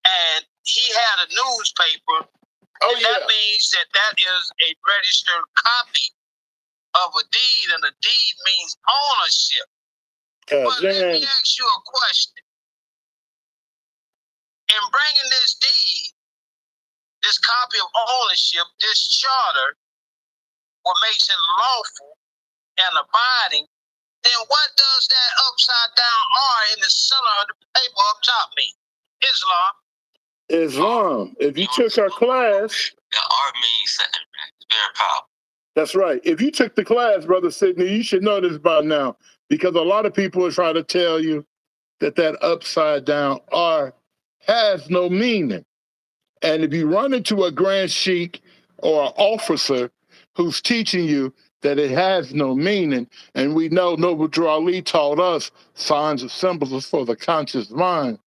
and he had a newspaper, that means that is a registered copy of a deed, and a deed means ownership. But let me ask you a question. In bringing this deed, this copy of ownership, this charter, what makes it lawful and abiding, then what does that upside down R in the center of the paper up top mean? Islam. Islam. If you took our class, The R means something very powerful. that's right. If you took the class, Brother Sidney, you should know this by now, because a lot of people are trying to tell you that that upside down R has no meaning. And if you run into a Grand Sheik or an officer who's teaching you that it has no meaning, and we know Noble Drew Ali taught us signs and symbols are for the conscious mind,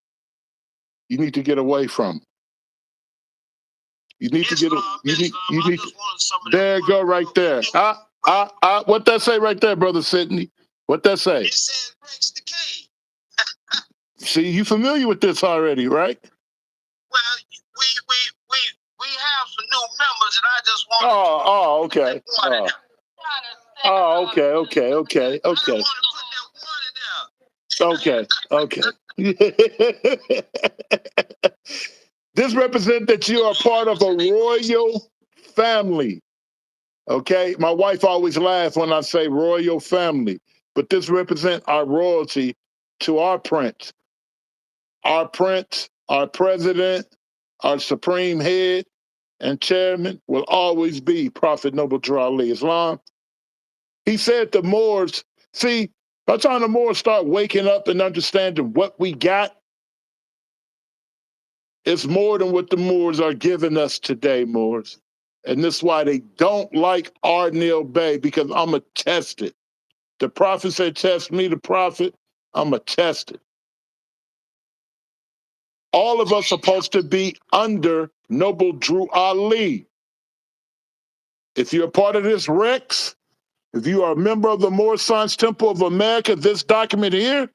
you need to get away from it. You need to get there you go right there. What that say right there, Brother Sidney? What that say? It says Rex the King. See, you familiar with this already, right? Well, we have some new members, and I just want okay. This represents that you are part of a royal family. Okay, my wife always laughs when I say royal family, but this represents our royalty to our prince, our president, our supreme head and chairman will always be Prophet Noble Drew Ali. Islam. He said the Moors, see, by the time the Moors start waking up and understanding what we got, it's more than what the Moors are giving us today, Moors. And this is why they don't like Arnil Bay, because I'm going to test it. The Prophet said, test me, the Prophet, I'm going to test it. All of us are supposed to be under Noble Drew Ali. If you're a part of this Rex, if you are a member of the Moor Science Temple of America, this document here,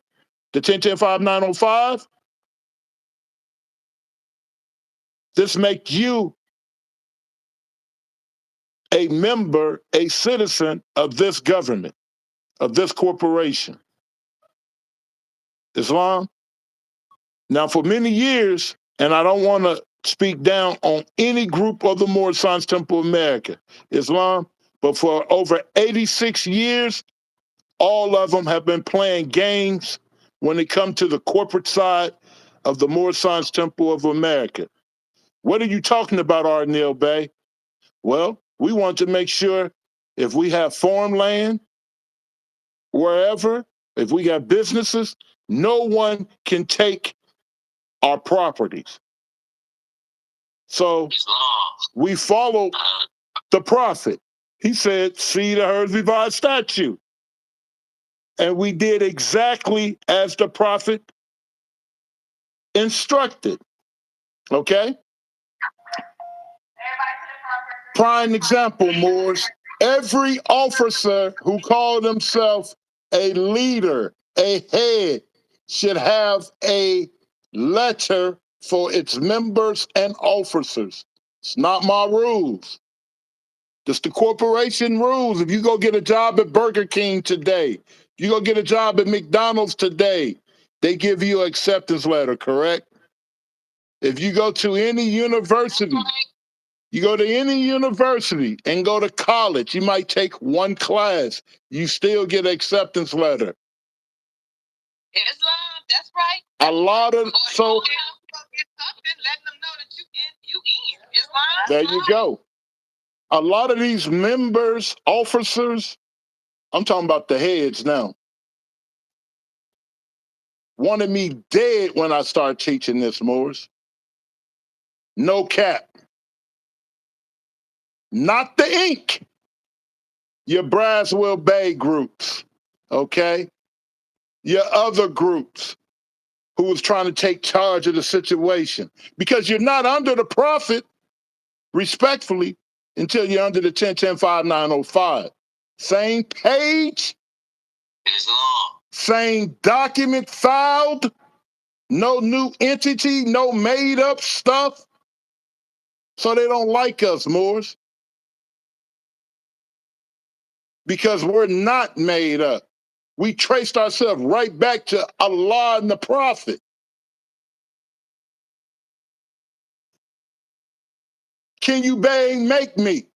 The 1010-5905? This makes you a member, a citizen of this government, of this corporation. Islam? Now, for many years, and I don't want to speak down on any group of the Moorish Science Temple of America, Islam, but for over 86 years, all of them have been playing games when it comes to the corporate side of the Moorish Science Temple of America. What are you talking about, Arnil Bay? Well, we want to make sure if we have farmland, wherever, if we got businesses, no one can take our properties. So we followed the prophet. He said, see the Herds Revised statute. And we did exactly as the prophet instructed. Okay? Prime example, Moors. Every officer who called himself a leader, a head, should have a letter for its members and officers. It's not my rules. It's the corporation rules. If you go get a job at Burger King today, you go get a job at McDonald's today, they give you an acceptance letter, correct? If you go to any university, you go to any university and go to college, you might take one class, you still get an acceptance letter. Islam, that's right. A lot of, so letting them know that you in. Islam. there you go. A lot of these members, officers, I'm talking about the heads now, wanted me dead when I started teaching this, Moors. No cap. Not the ink. Your Braswell Bay groups, okay? Your other groups who was trying to take charge of the situation. Because you're not under the prophet, respectfully, until you're under the 1010-5905. Same page, same document filed, no new entity, no made up stuff. So they don't like us, Moors. Because we're not made up. We traced ourselves right back to Allah and the Prophet. King Ubay ain't make me.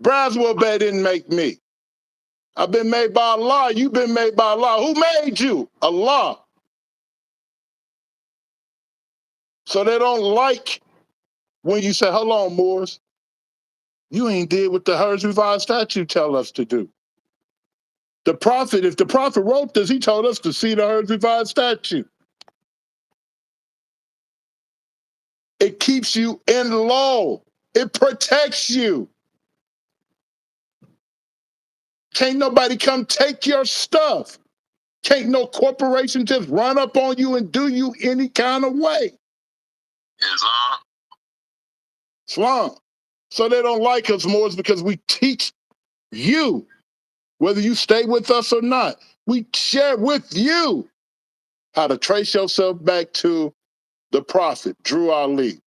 Braswell Bay didn't make me. I've been made by Allah. You've been made by Allah. Who made you? Allah. So they don't like when you say, hold on, Moors. You ain't did what the Herds Revised statute tell us to do. The prophet, if the prophet wrote this, he told us to see the Herds Revised statute. It keeps you in law. It protects you. Can't nobody come take your stuff. Can't no corporation just run up on you and do you any kind of way. Islam. Islam. So they don't like us more because we teach you, whether you stay with us or not. We share with you how to trace yourself back to the prophet, Drew Ali.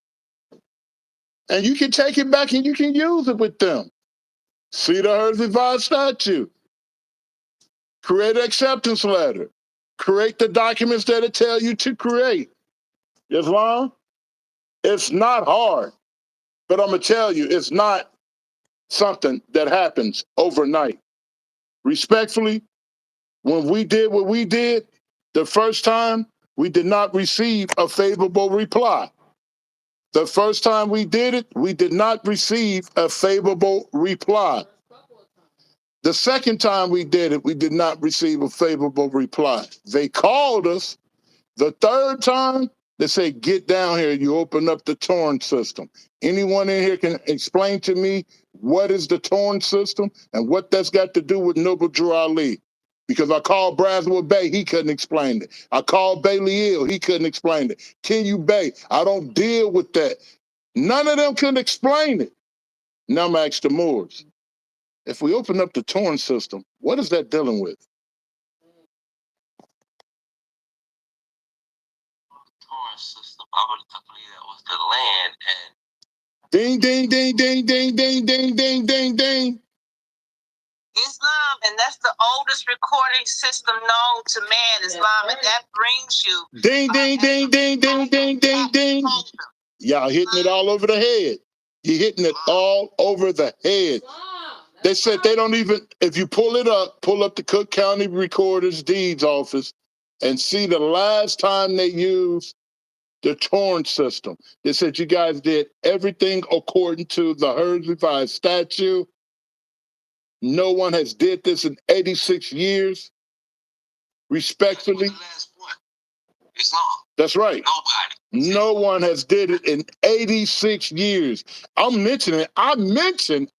And you can take it back and you can use it with them. See the Herds Revised statute. Create an acceptance letter. Create the documents that it tell you to create. Islam, it's not hard. But I'm going to tell you, it's not something that happens overnight. Respectfully, when we did what we did, the first time, we did not receive a favorable reply. The first time we did it, we did not receive a favorable reply. The second time we did it, we did not receive a favorable reply. They called us. The third time, they say, get down here. You open up the Torn system. Anyone in here can explain to me what is the Torn system and what that's got to do with Noble Drew Ali? Because I called Braswell Bay, he couldn't explain it. I called Bailey Hill, he couldn't explain it. King Ubay, I don't deal with that. None of them could explain it. Now I'm asking the Moors. If we open up the Torn system, what is that dealing with? scoring system. I believe that was the land, and Ding, ding, ding, ding, ding, ding, ding, ding, ding, ding. Islam, and that's the oldest recording system known to man, Islam, and that brings you Ding, ding, ding, ding, ding, ding, ding, ding. Y'all hitting it all over the head. You're hitting it all over the head. They said they don't even, if you pull up the Cook County Recorder's Deeds Office and see the last time they used the torrent system. They said you guys did everything according to the Herbs Revised statute. No one has did this in 86 years. Respectfully. Islam. That's right. Nobody. No one has did it in 86 years. I mentioned, Ardnell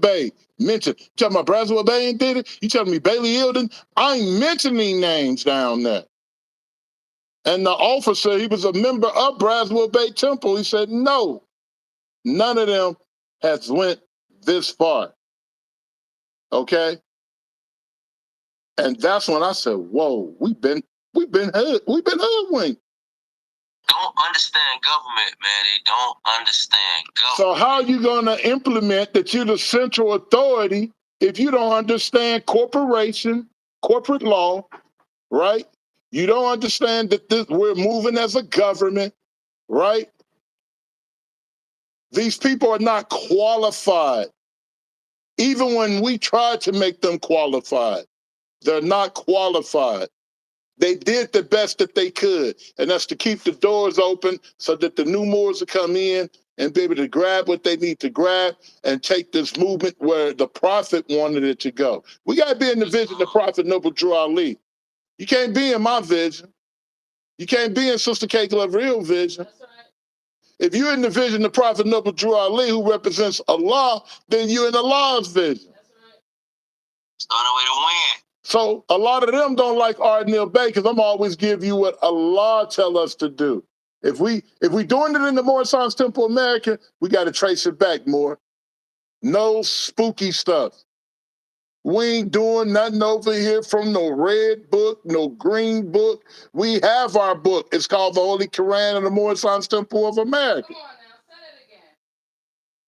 Bay, mentioned. You talking about Braswell Bay and did it? You telling me Bailey Eildon? I ain't mentioning names down there. And the officer, he was a member of Braswell Bay Temple. He said, no, none of them has went this far. Okay? And that's when I said, whoa, we've been hoodwinked. Don't understand government, man. They don't understand government. So how are you going to implement that you're the central authority if you don't understand corporate law, right? You don't understand that we're moving as a government, right? These people are not qualified. Even when we try to make them qualified, they're not qualified. They did the best that they could, and that's to keep the doors open so that the new Moors will come in and be able to grab what they need to grab and take this movement where the Prophet wanted it to go. We got to be in the vision of Prophet Noble Drew Ali. You can't be in my vision. You can't be in Sister K. Real vision. If you're in the vision of Prophet Noble Drew Ali, who represents Allah, then you're in Allah's vision. It's the only way to win. So a lot of them don't like Ardnell Bay because I'm always give you what Allah tell us to do. If we doing it in the Moorish Science Temple America, we got to trace it back more. No spooky stuff. We ain't doing nothing over here from no red book, no green book. We have our book. It's called the Holy Quran of the Moorish Science Temple of America. Come on now, say it again.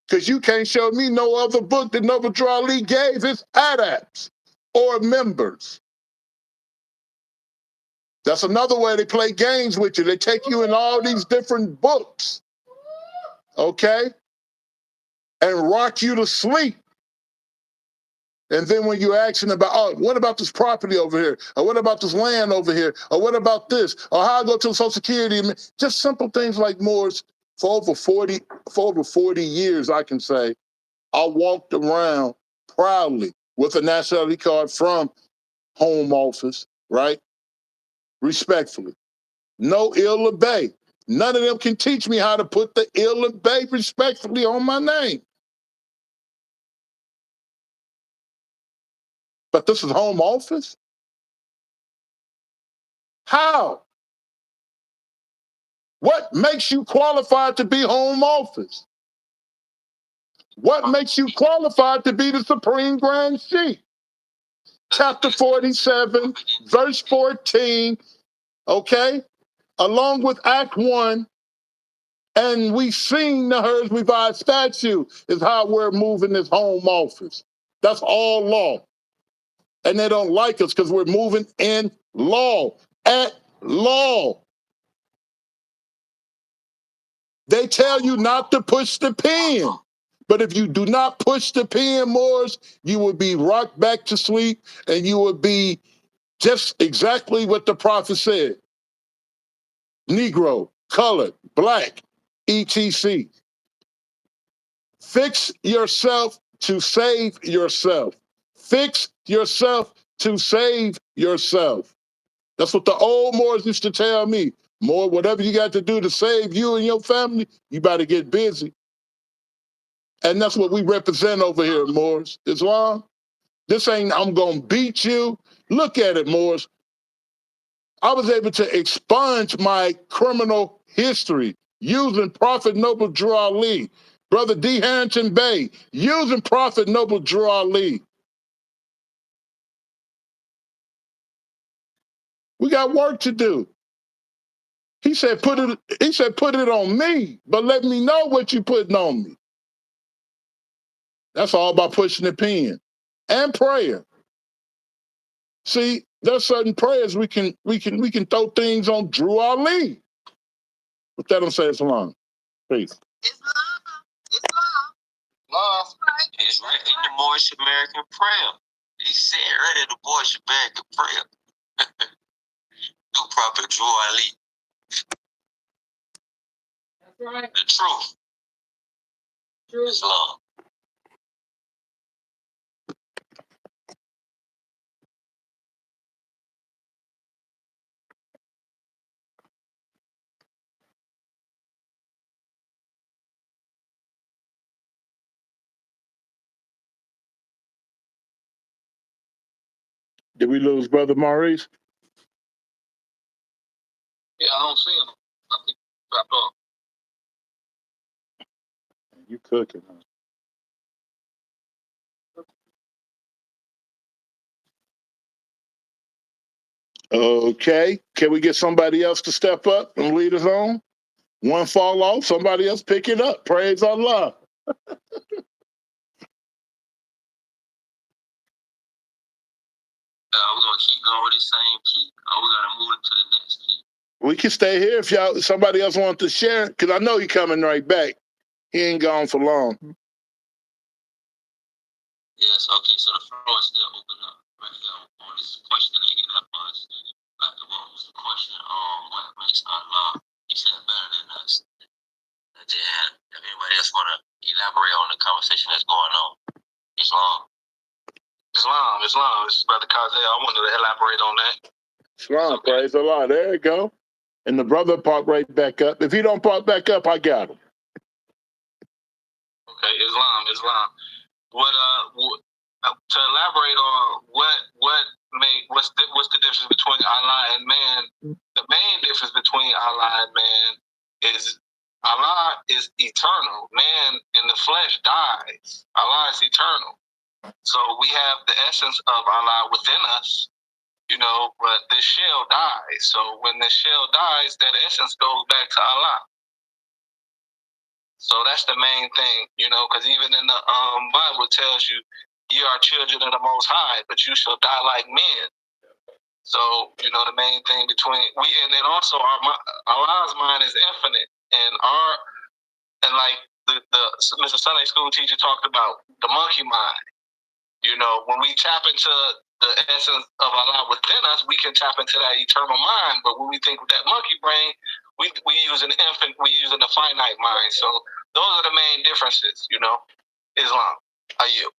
Because you can't show me no other book that Noble Drew Ali gave his adepts or members. That's another way they play games with you. They take you in all these different books, okay, and rock you to sleep. And then when you're asking about, oh, what about this property over here? Or what about this land over here? Or what about this? Or how I go to Social Security? Just simple things like Moors. For over 40 years, I can say, I walked around proudly with a nationality card from Home Office, right? Respectfully. No ill Bay. None of them can teach me how to put the ill Bay respectfully on my name. But this is Home Office? How? What makes you qualified to be Home Office? What makes you qualified to be the Supreme Grand Chief? Chapter 47, verse 14, okay? Along with Act 1, and we seen the Herbs Revised statute is how we're moving this Home Office. That's all law. And they don't like us because we're moving in law, at law. They tell you not to push the pen. But if you do not push the pen, Moors, you will be rocked back to sleep and you will be just exactly what the Prophet said. Negro, colored, black, etc. Fix yourself to save yourself. Fix yourself to save yourself. That's what the old Moors used to tell me. More, whatever you got to do to save you and your family, you better get busy. And that's what we represent over here, Moors. Islam. This ain't, I'm going to beat you. Look at it, Moors. I was able to expunge my criminal history using Prophet Noble Drew Ali, Brother D. Harrington Bay, using Prophet Noble Drew Ali. We got work to do. He said, put it on me, but let me know what you're putting on me. That's all by pushing the pen and prayer. See, there's certain prayers we can throw things on Drew Ali. With that, I'm saying Islam. Peace. Islam. Love is written in the Moorish American prayer. He said right in the Moorish American prayer. Through Prophet Drew Ali. That's right. The truth. True. Islam. Did we lose Brother Maurice? Yeah, I don't see him. I think he dropped off. You cooking, huh? Okay. Can we get somebody else to step up and lead us on? One fall off, somebody else pick it up. Praise Allah. We're gonna keep going with the same key, or we're gonna move to the next key. We can stay here if somebody else wants to share, because I know he's coming right back. He ain't gone for long. Yes, okay, so the floor is still open up right here on this question that he left us. Like, what was the question? What makes Allah, he said, better than us? And then, if anybody else want to elaborate on the conversation that's going on, Islam. This is Brother Kazel. I wanted to elaborate on that. Islam, praise Allah. There you go. And the brother popped right back up. If he don't pop back up, I got him. Okay, Islam. What to elaborate on what's the difference between Allah and man? The main difference between Allah and man is Allah is eternal. Man in the flesh dies. Allah is eternal. So we have the essence of Allah within us, but the shell dies. So when the shell dies, that essence goes back to Allah. So that's the main thing, because even in the Bible tells you, you are children of the Most High, but you shall die like men. So, the main thing and then also Allah's mind is infinite, and like the Mr. Sunday School teacher talked about the monkey mind. When we tap into the essence of Allah within us, we can tap into that eternal mind. But when we think with that monkey brain, we use an using a finite mind. So those are the main differences, Islam. Are you?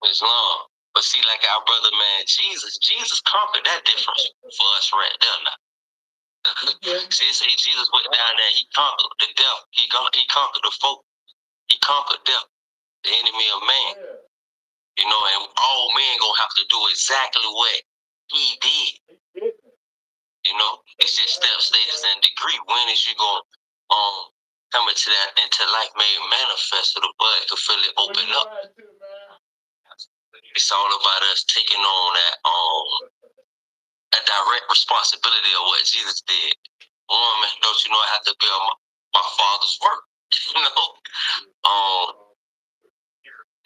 Islam. But see, like our brother, man, Jesus conquered that difference for us right there now. See, Jesus went down there, he conquered the devil. He conquered the folk. He conquered death, the enemy of man. And all men gonna have to do exactly what he did. It's just steps, stages, and degree. When is you gonna come into life made manifest so the bud can feel it open up? It's all about us taking on that direct responsibility of what Jesus did. Woman, don't you know I have to build my father's work?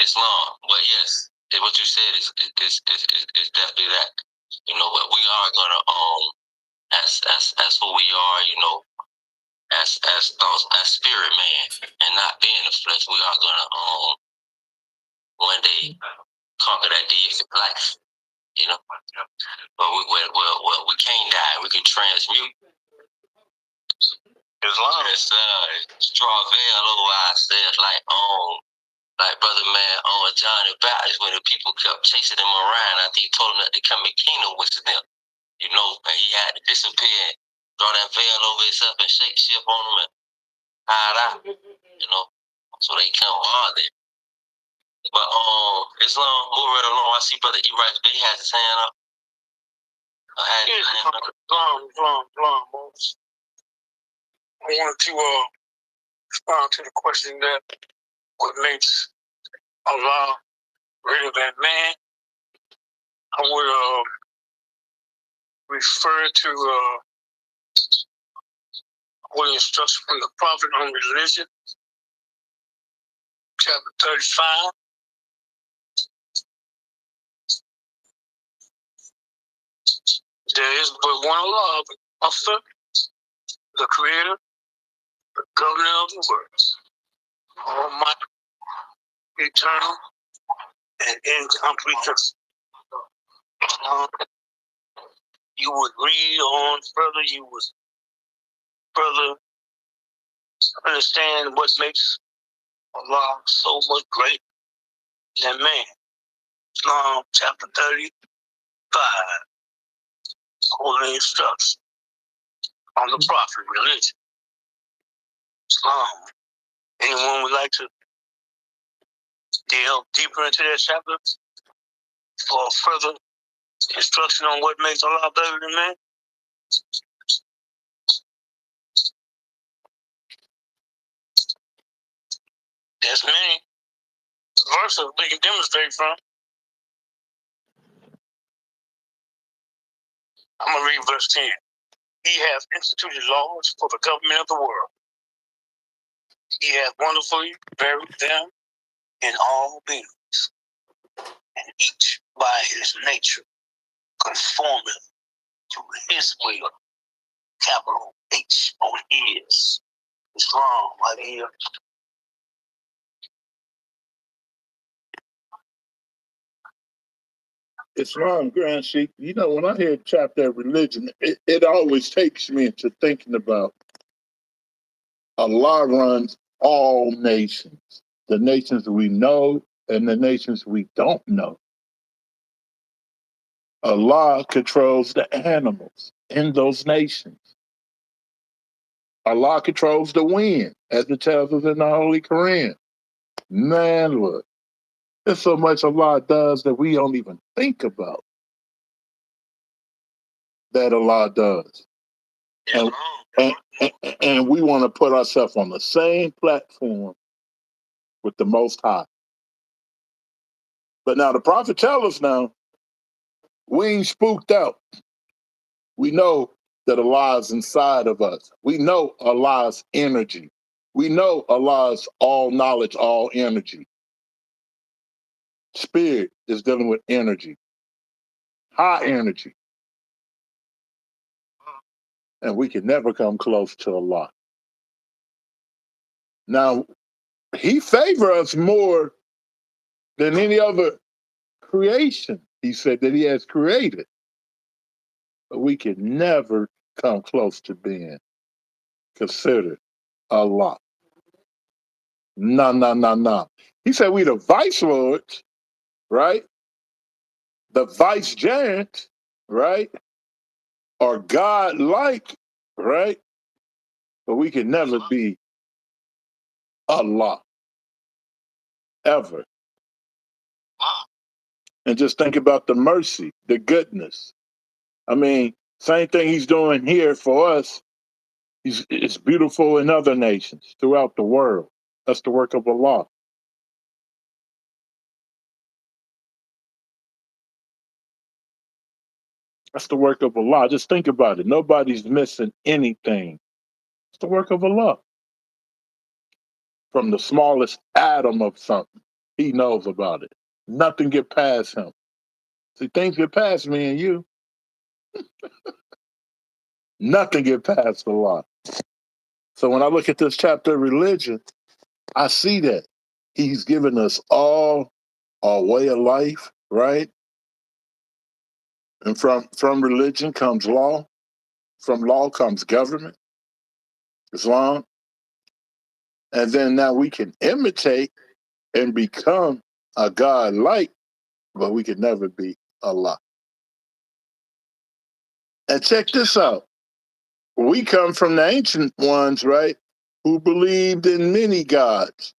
Islam. But yes, what you said is definitely that. But we are gonna as who we are, as spirit man and not being the flesh, we are gonna one day conquer that deific life. But we can't die. We can transmute. Islam is draw a veil over ourselves, like brother man John the Baptist, when the people kept chasing him around. I think he told them that the coming kingdom was them. And he had to disappear, draw that veil over himself and shake ship on them and hide out. So they come hard there. But Islam, move right along. I see brother E-Rice Bay has his hand up. I wanted to respond to the question that what makes Allah greater than man. I would refer to holy instruction from the prophet on religion, chapter 35. There is but one Allah, the author, the creator, the governor of the world, almighty, eternal, and incomprehensible. You would read on further, you would further understand what makes Allah so much greater than man. Islam chapter 35, holy instruction on the prophet religion. Islam. Anyone would like to delve deeper into that chapter for further instruction on what makes Allah better than man? There's many verses we can demonstrate from. I'm going to read verse 10. He has instituted laws for the government of the world. He has wonderfully buried them in all beings, and each by his nature conforming to his will. Capital H on his. Islam right here. Islam, Grand Sheikh, you know, when I hear chapter of religion, it always takes me into thinking about Allah runs all nations, the nations we know and the nations we don't know. Allah controls the animals in those nations. Allah controls the wind, as it tells us in the Holy Quran. Man, look, there's so much Allah does that we don't even think about that Allah does. And we want to put ourselves on the same platform with the Most High. But now the Prophet tells us now, we ain't spooked out. We know that Allah is inside of us. We know Allah's energy. We know Allah's all knowledge, all energy. Spirit is dealing with energy, high energy. And we can never come close to Allah. Now, He favors us more than any other creation, He said, that He has created. But we can never come close to being considered Allah. No. He said we the vice lords, right? The vicegerent, right? Or God-like, right? But we can never be Allah. Ever. And just think about the mercy, the goodness. I mean, same thing He's doing here for us. It's beautiful in other nations throughout the world. That's the work of Allah. That's the work of Allah. Just think about it. Nobody's missing anything. It's the work of Allah. From the smallest atom of something, He knows about it. Nothing get past Him. See, things get past me and you. Nothing get past Allah. So when I look at this chapter of religion, I see that He's given us all our way of life, right? And from religion comes law. From law comes government, Islam. And then now we can imitate and become a God like, but we can never be Allah. And check this out. We come from the ancient ones, right, who believed in many gods,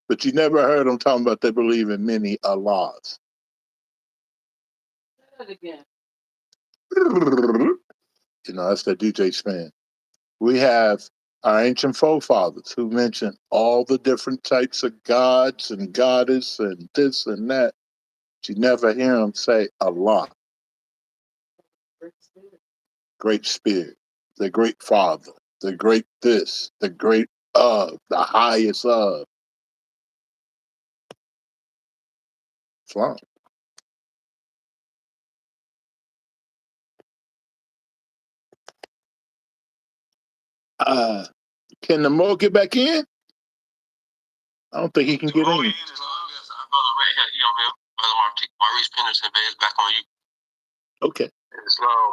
but you never heard them talking about they believe in many Allahs. Say that again. You know, that's the DJ Span. We have our ancient forefathers who mention all the different types of gods and goddess and this and that. But you never hear them say Allah. great spirit, the great father, the great this, the great of, the highest of. Islam. Can the Mo get back in? I don't think he can get in. Brother Ray here, he on here. Brother Maurice Penderson is back on you. Okay. Islam,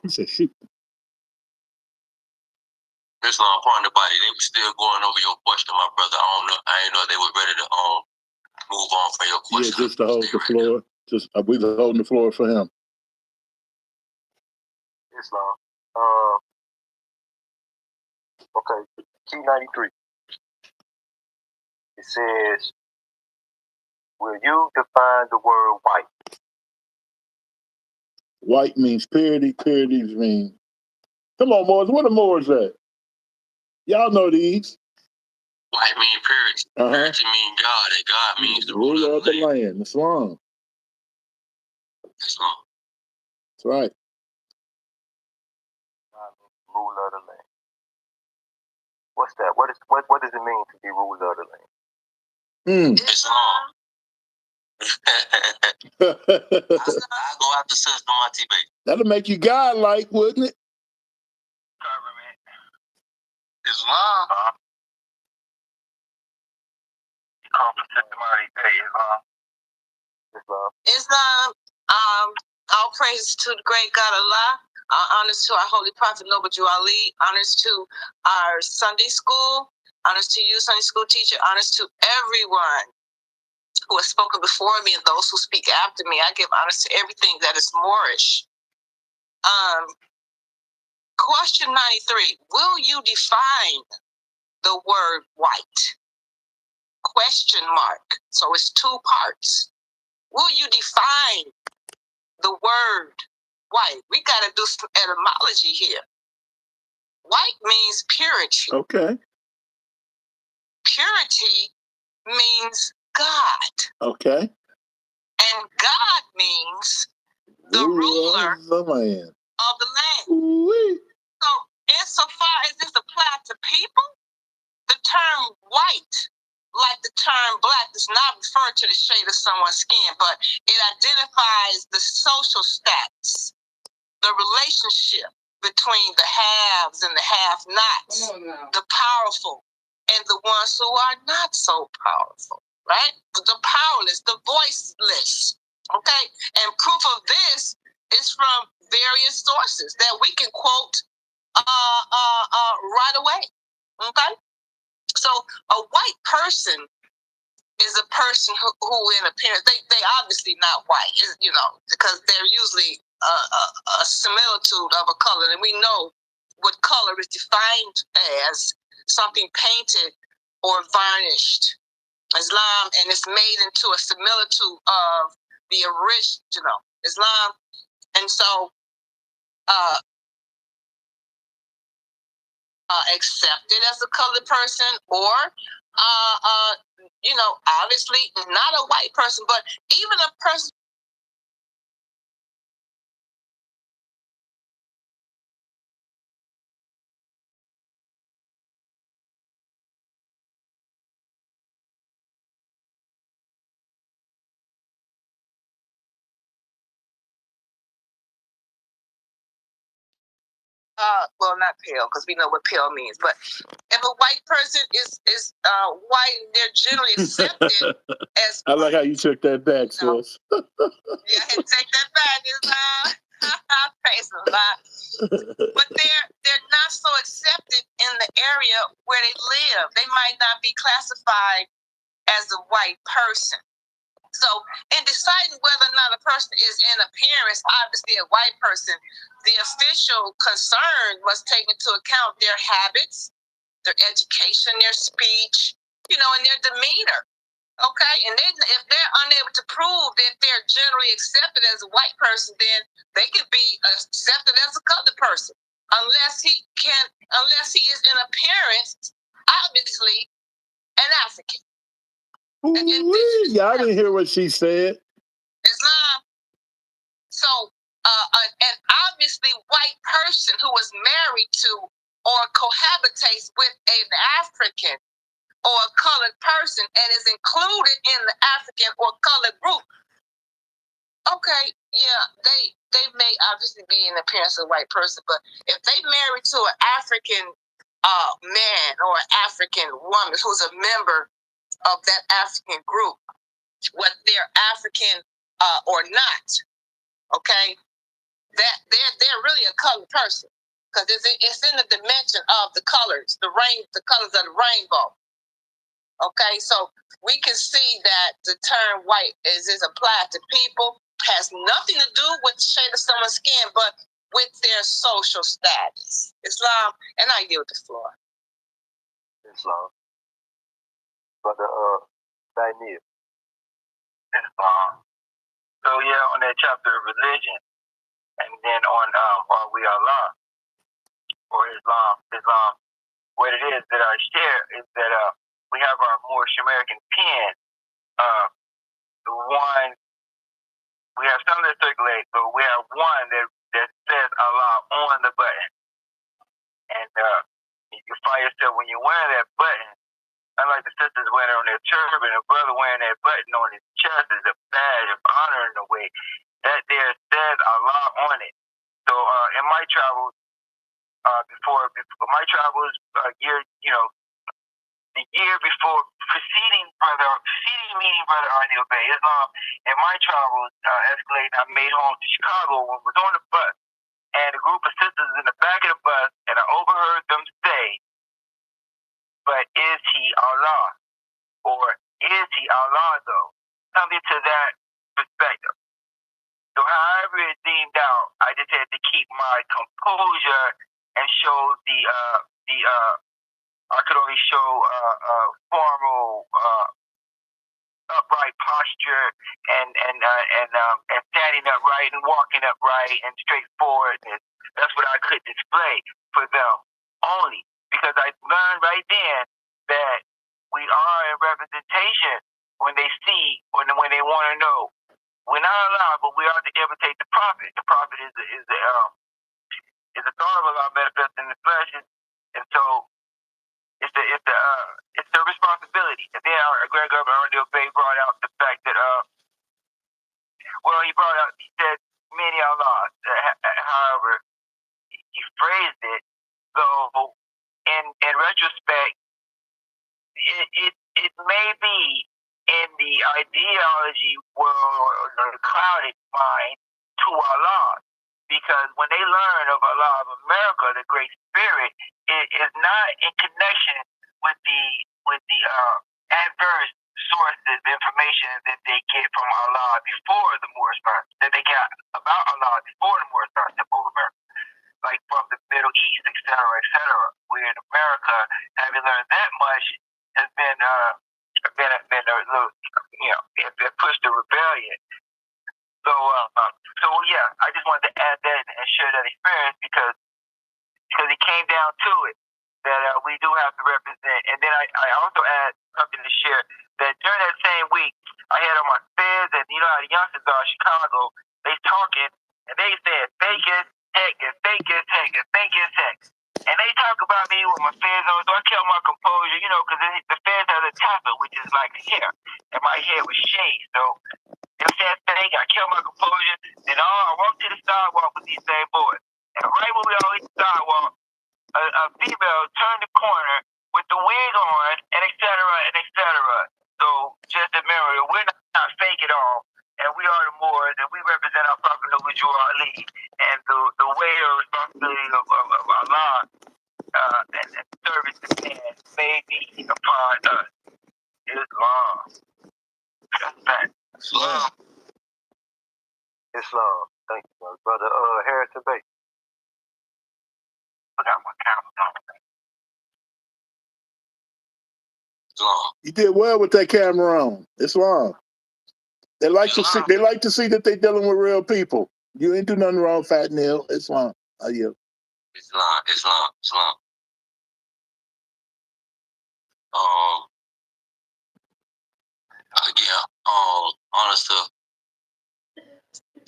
He said, shoot. Islam, pardon the body. They were still going over your question, my brother. I don't know. I didn't know they were ready to move on from your question. Yeah, just to hold the floor. Just we were holding the floor for him. Islam. Okay. T93. It says, will you define the word white? White means purity. Purity means. Come on, Moors. Where the Moors at? Y'all know these. White means purity. Purity means God, and God means the ruler of the land. Islam. Islam. That's right. Ruler of the land. What's that? What does it mean to be ruler of the land? Islam. I go after Sister Monty Bay. That'll make you God-like, wouldn't it? Islam. Islam, all praises to the great God Allah. Honors to our holy prophet Noble Jew Ali. Honors to our Sunday school. Honors to you, Sunday school teacher. Honors to everyone who has spoken before me and those who speak after me. I give honors to everything that is Moorish. Question 93. Will you define the word white? Question mark. So it's two parts. Will you define the word white? We got to do some etymology here. White means purity. Okay. Purity means God. Okay. And God means the ruler of the land. So, insofar as this applies to people, the term white, like the term black, does not refer to the shade of someone's skin, but it identifies the social status, the relationship between the haves and the have-nots, the powerful and the ones who are not so powerful, right? The powerless, the voiceless, okay? And proof of this is from various sources that we can quote right away, okay? So a white person is a person who in appearance, they obviously not white, you know, because they're usually a similitude of a color. And we know what color is defined as something painted or varnished. Islam, and it's made into a similitude of the original Islam. And so accepted as a colored person, or you know, obviously not a white person, but even a person. Well, not pale, because we know what pale means. But if a white person is white, they're generally accepted as. I like how you took that back, sis. Yeah, I had to take that back. Praise Allah. But they're not so accepted in the area where they live. They might not be classified as a white person. So, in deciding whether or not a person is in appearance, obviously a white person, the official concern must take into account their habits, their education, their speech, you know, and their demeanor. Okay, and if they're unable to prove that they're generally accepted as a white person, then they could be accepted as a colored person, unless he is in appearance, obviously, an African. Yeah, I didn't hear what she said. Islam. So, an obviously white person who is married to or cohabitates with an African or a colored person and is included in the African or colored group, okay, yeah, they may obviously be in appearance of a white person, but if they married to an African man or an African woman who's a member of that African group, whether they're African or not, okay, that they're really a colored person because it's in the dimension of the colors, the colors of the rainbow. Okay, so we can see that the term white is applied to people, has nothing to do with the shade of someone's skin, but with their social status. Islam, and I yield the floor. Islam. Brother Daniel. Islam. So yeah, on that chapter of religion, and then on Are We Allah, or Islam, what it is that I share is that we have our Moorish American pen. The one, we have some that circulate, but we have one that says Allah on the button. And you can find yourself when you're wearing that button, unlike the sisters wearing it on their turban, a brother wearing that button on his chest is a badge of honor in a way. That there says Allah on it. So in my travels, before my travels, the year before preceding meeting Brother Arnel Bay, Islam, in my travels escalating, I made home to Chicago when we was on the bus, and a group of sisters in the back of the bus, and I overheard them say, "But is he Allah? Or is he Allah though?" Something to that perspective. So however it deemed out, I just had to keep my composure and show I could only show formal, upright posture and standing upright and walking upright and straightforwardness. That's what I could display for them only, because I learned right then that we are in representation when they see, when they want to know. We're not allowed, but we are to imitate the prophet. The prophet is the thought of Allah manifest in the flesh, and so it's the responsibility. And then our Grand Governor Arnel Bay brought out the fact that he said many Allahs. However, he phrased it so. In retrospect, it may be in the ideology world or the clouded mind to Allah, because when they learn of Allah of America, the Great Spirit, it is not in connection with the adverse sources of information that they get from Allah before the Moorish Mars, that they got about Allah before the Moorish Mars took over America, like from the Middle East, etc., etc. Where in America, having learned that much, has been a little, it pushed the rebellion. So yeah, I just wanted to add that and share that experience because it came down to it that we do have to represent. And then I also add something to share that during that same week, I had on my feds, and you know how the youngsters are in Chicago, they talking and they said fake as heck and fake as heck and fake as heck. And they talk about me with my feds on, so I kept my composure, because the feds has a topic, which is like hair, and my hair was shaved. So they said fake, I kept my composure, and I walked to the sidewalk with these same boys. And right when we all hit the sidewalk, a female turned the corner with the wig on, and et cetera, and et cetera. So just a mirror, we're not fake at all, and we are the Moors, and we represent our Prophet Nobuju Ali, and the way of responsibility of Allah and service to man may be upon us. Islam. That's that. Islam. Islam. Thank you, brother. Harrison Bay. I got my camera on. Islam. You did well with that camera on. Islam. They like to see that they're dealing with real people. You ain't do nothing wrong, Fat Neil. Islam. Are you? Islam. Again, honest to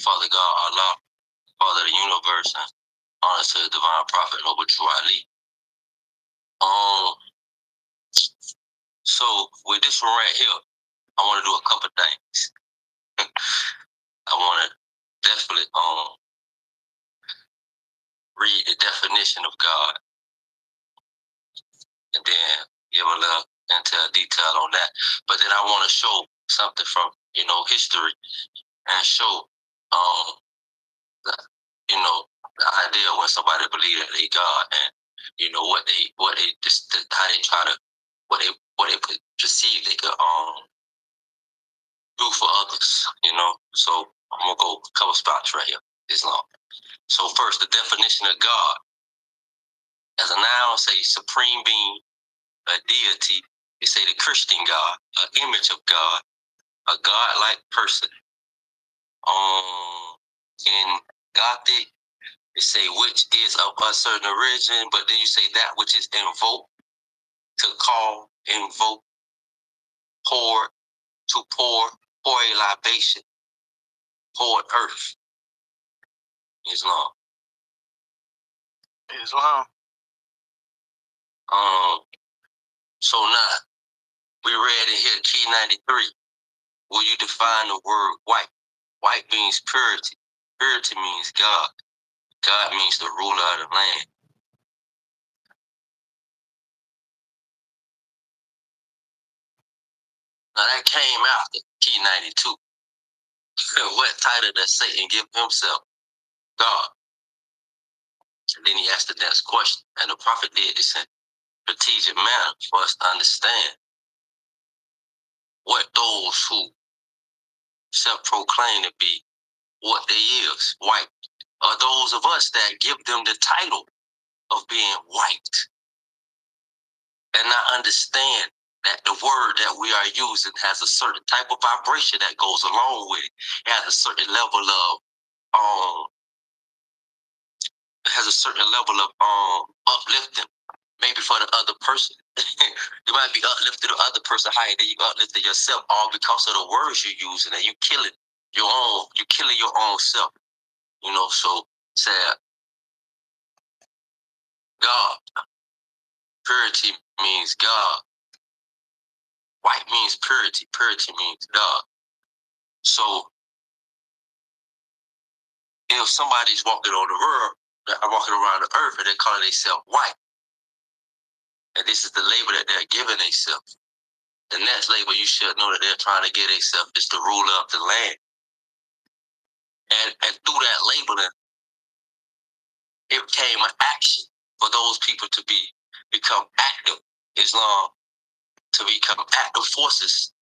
Father God, Allah, Father of the universe, and honor to the divine prophet, Noble Drew Ali. So with this one right here, I want to do a couple things. I want to definitely read the definition of God, and then give a little into detail on that. But then I want to show something from history, and show the, the idea when somebody believes that they God, and what they just how they try to what they could perceive they could do for others. So I'm gonna go a couple spots right here. Islam. So first, the definition of God as a noun, say supreme being, a deity. They say the Christian God, an image of God, a God-like person. In Gothic, they say which is of a certain origin, but then you say that which is invoked, to call, invoke, pour, to pour a libation, pour earth. Islam. So now we read in here key 93. Will you define the word white? White means purity. Purity means God. God means the ruler of the land. Now that came after key 92. What title does Satan give himself? God. And then he asked the next question, and the prophet did this in a strategic manner for us to understand what those who self-proclaim to be what they is, white, are those of us that give them the title of being white and not understand that the word that we are using has a certain type of vibration that goes along with it. It has a certain level of uplifting, maybe for the other person. You might be uplifted the other person higher than you uplifted yourself, all because of the words you're using, and you're killing your own self. So say God. Purity means God. White means purity. Purity means God. So if somebody's walking on the world, walking around the earth, and they call themselves white, and this is the label that they're giving themselves, the next label you should know that they're trying to get themselves is the ruler of the land. And through that labeling, it became an action for those people to become active Islam, to become active forces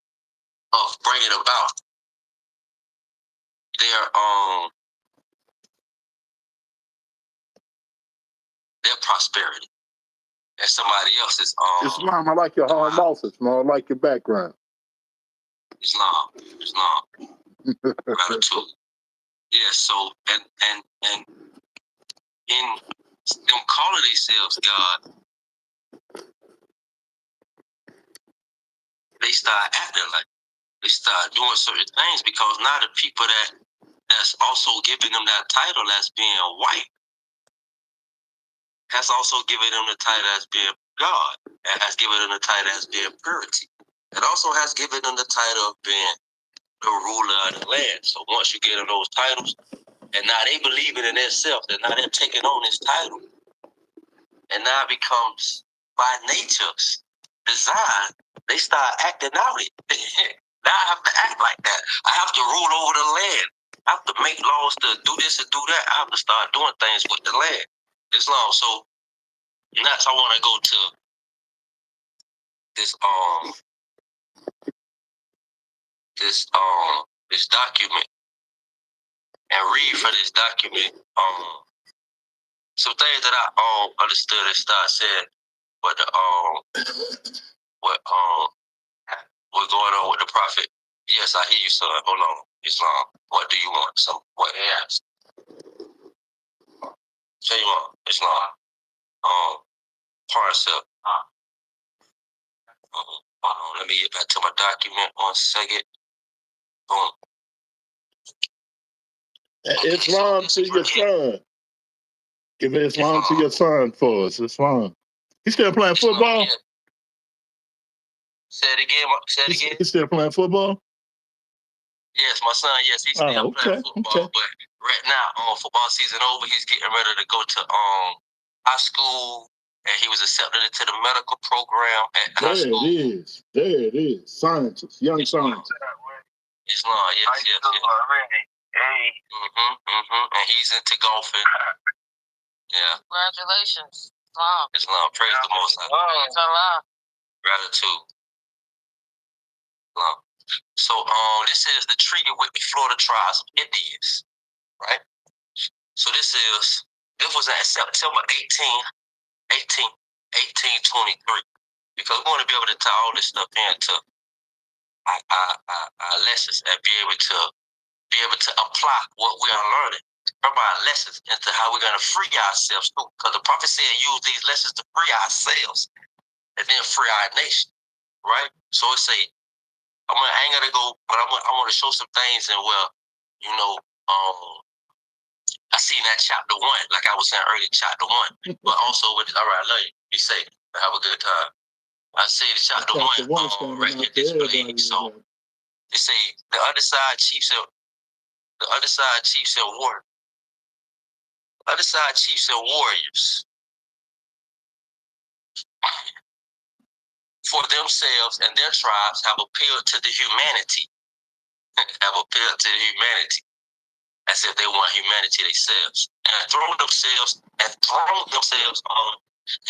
of bringing about their prosperity and somebody else's Islam, I like your hard bosses, man. I like your background. Islam. Gratitude. Yeah, so and in them calling themselves God, they start acting like they start doing certain things, because now the people that's also giving them that title as being white has also given them the title as being God, and has given them the title as being purity. It also has given them the title of being the ruler of the land. So once you get them those titles, and now they believe it in themselves, and now they're taking on this title, and now it becomes by nature's design, they start acting out it. Now I have to act like that. I have to rule over the land. I have to make laws to do this and do that. I have to start doing things with the land. Islam. So next I want to go to this document and read from this document some things that I understood and start saying what what's going on with the prophet. Yes, I hear you, son. Hold on. Islam. What do you want? What he asked. Say you want Islam. Parcel. Let me get back to my document 1 second. Boom. Islam to your son. Give Islam to your son for us. Islam. He's still playing football? Say it again. Say it again. He's still playing football? Yes, my son. Yes, he's still playing football. But right now, football season over, he's getting ready to go to high school, and he was accepted into the medical program at high school. There it is. Scientist, young scientist. Islam, yes. And he's into golfing. Yeah. Congratulations. Islam, praise the Most High. Gratitude. Islam. So, this is the treaty with the Florida Tribes of Indians, right? So this was at September 1823, because we want to be able to tie all this stuff into our lessons and be able to apply what we are learning from our lessons into how we're going to free ourselves too. Because the prophet said use these lessons to free ourselves and then free our nation, right? So it's I ain't gonna go, but I want to show some things and I seen that chapter 1, like I was saying earlier, chapter 1, but also with all right, I love you. Be safe. Have a good time. I see the chapter 1 right here displayed. So they say the other side chiefs of war. Other side chiefs and warriors for themselves and their tribes have appealed to the humanity. As if they want humanity themselves. And thrown themselves on,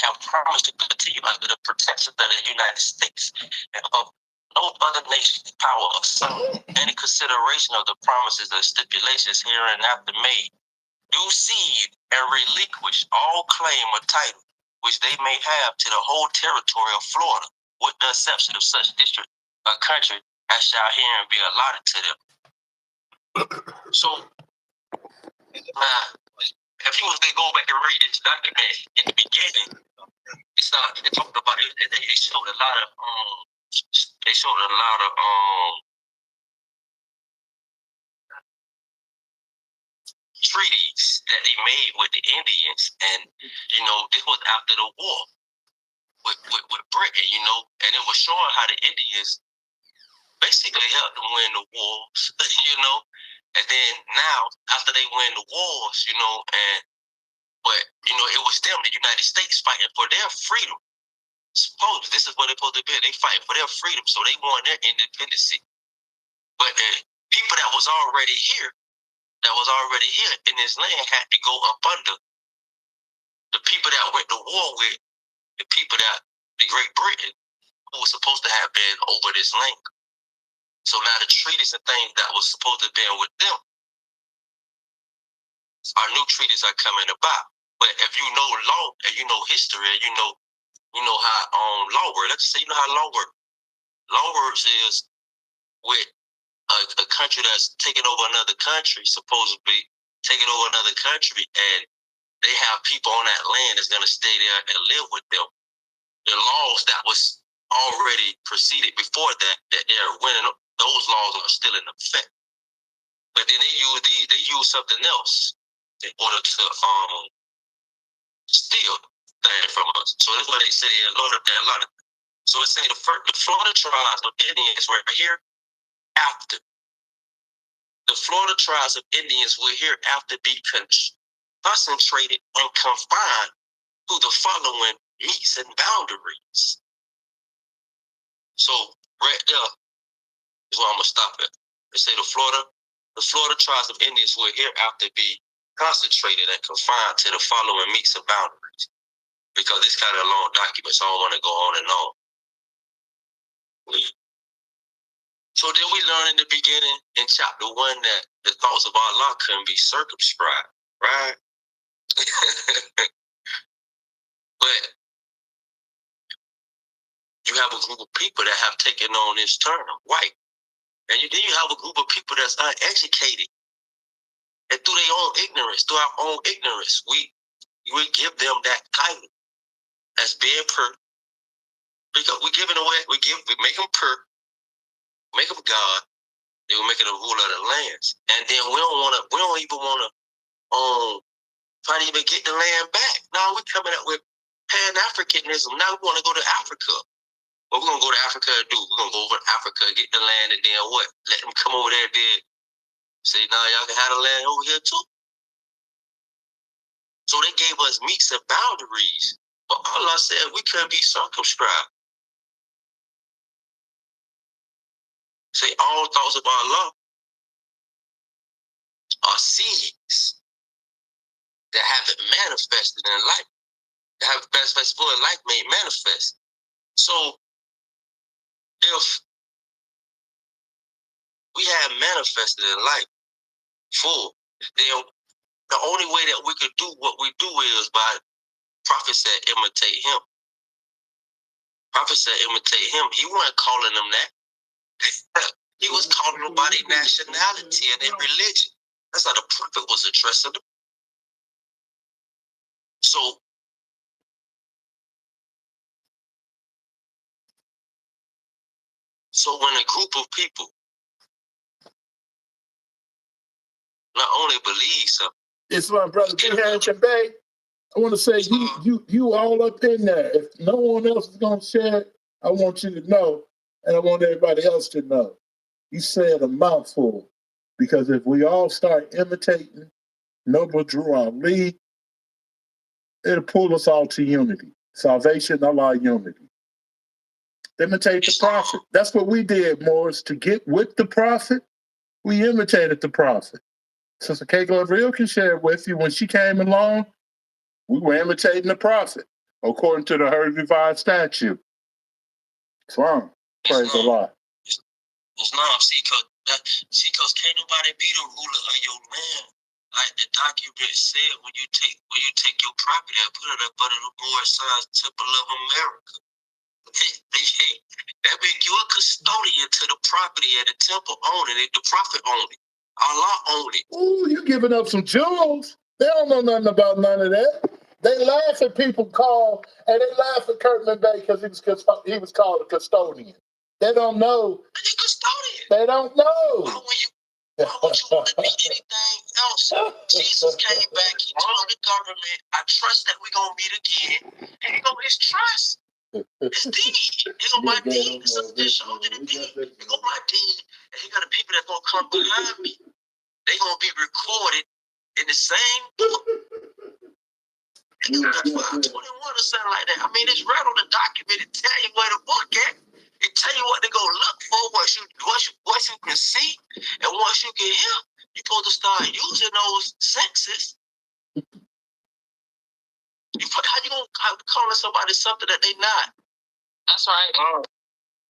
have promised to continue under the protection of the United States and of no other nation's power or some any consideration of the promises and stipulations hereinafter made, do cede and relinquish all claim or title which they may have to the whole territory of Florida, with the exception of such district or country as shall herein be allotted to them. So, if you was to go back and read this document in the beginning, it talked about it. They showed a lot of treaties that they made with the Indians, and this was after the war with Britain, and it was showing how the Indians basically helped them win the wars, and then now after they win the wars, but it was them, the United States, fighting for their freedom. Suppose this is what they're supposed to be. They fight for their freedom, so they won their independence. But the people that was already here in this land had to go up under the people that went to war with the people that the Great Britain, who was supposed to have been over this land. So now the treaties and things that was supposed to have been with them, our new treaties are coming about. But if you know law and you know history and you know how law works, let's say you know how law works. Law works is with a country that's taking over another country, supposedly taking over another country, and they have people on that land that's going to stay there and live with them. The laws that was already preceded before that they're winning, those laws are still in effect. But then they use something else in order to steal things from us. So that's why they say a lot of that. So it say the Florida tribes of Indians were here after. The Florida tribes of Indians will hereafter be concentrated and confined to the following meets and boundaries. So right there is where I'm gonna stop at. They say the Florida tribes of Indians will hereafter be concentrated and confined to the following meets and boundaries. Because this kind of long document, so I don't want to go on and on. So then we learn in the beginning in chapter 1 that the thoughts of Allah couldn't be circumscribed, right? But you have a group of people that have taken on this term, white. And then you have a group of people that's uneducated. And through their own ignorance, through our own ignorance, we give them that title as being per. Because we give it away, we make them per, make them God. They were making a rule of the lands. And then we don't even want to try to even get the land back. Now we're coming up with Pan-Africanism. Now we want to go to Africa. What we're going to go to Africa and do? We're going to go over to Africa, get the land, and then what? Let them come over there and then say, nah, y'all can have the land over here too. So they gave us meats and boundaries. But Allah said we couldn't be circumscribed. Say all thoughts of Allah are seeds that haven't manifested in life. That haven't manifested for life made manifest. So if we have manifested in life full, then the only way that we could do what we do is by Prophet said imitate him. Prophet said imitate him. He wasn't calling them that. He was calling them by their nationality and their religion. That's how the prophet was addressing them. So when a group of people not only believe something, Islam, brother, be Harrington Bay. I want to say you all up in there. If no one else is going to share it, I want you to know, and I want everybody else to know. You said a mouthful, because if we all start imitating Noble Drew Ali, it'll pull us all to unity. Salvation, Allah, unity. Imitate the prophet. That's what we did, Morris. To get with the prophet, we imitated the prophet. Sister Keiko Real can share it with you. When she came along, we were imitating the prophet, according to the Her Revised Statute. Islam, praise Allah. Islam, see, cause can't nobody be the ruler of your land. Like the document said, when you take your property and put it up under the Moorish Science Temple of America, that make you a custodian to the property and the temple owning it, the prophet owned it, Allah owned it. Ooh, you giving up some jewels? They don't know nothing about none of that. They laugh at people call, and they laugh at Kirkman Bay because he was called a custodian. They don't know. He's a custodian. They don't know. Why would you want to be anything else? Jesus came back. He told the government, I trust that we're going to meet again. And he go, his trust. It's deed. He go, my deed. It's something that showed you the deed. He go, my deed. And he got the people that's going to come behind me. They're going to be recorded in the same book. It's like 521 or something like that. I mean, it's right on the document. It tell you where the book at. It tell you what to go look for, what you can see, and once you can hear, you're supposed to start using those senses. How you gonna calling somebody something that they not? That's right.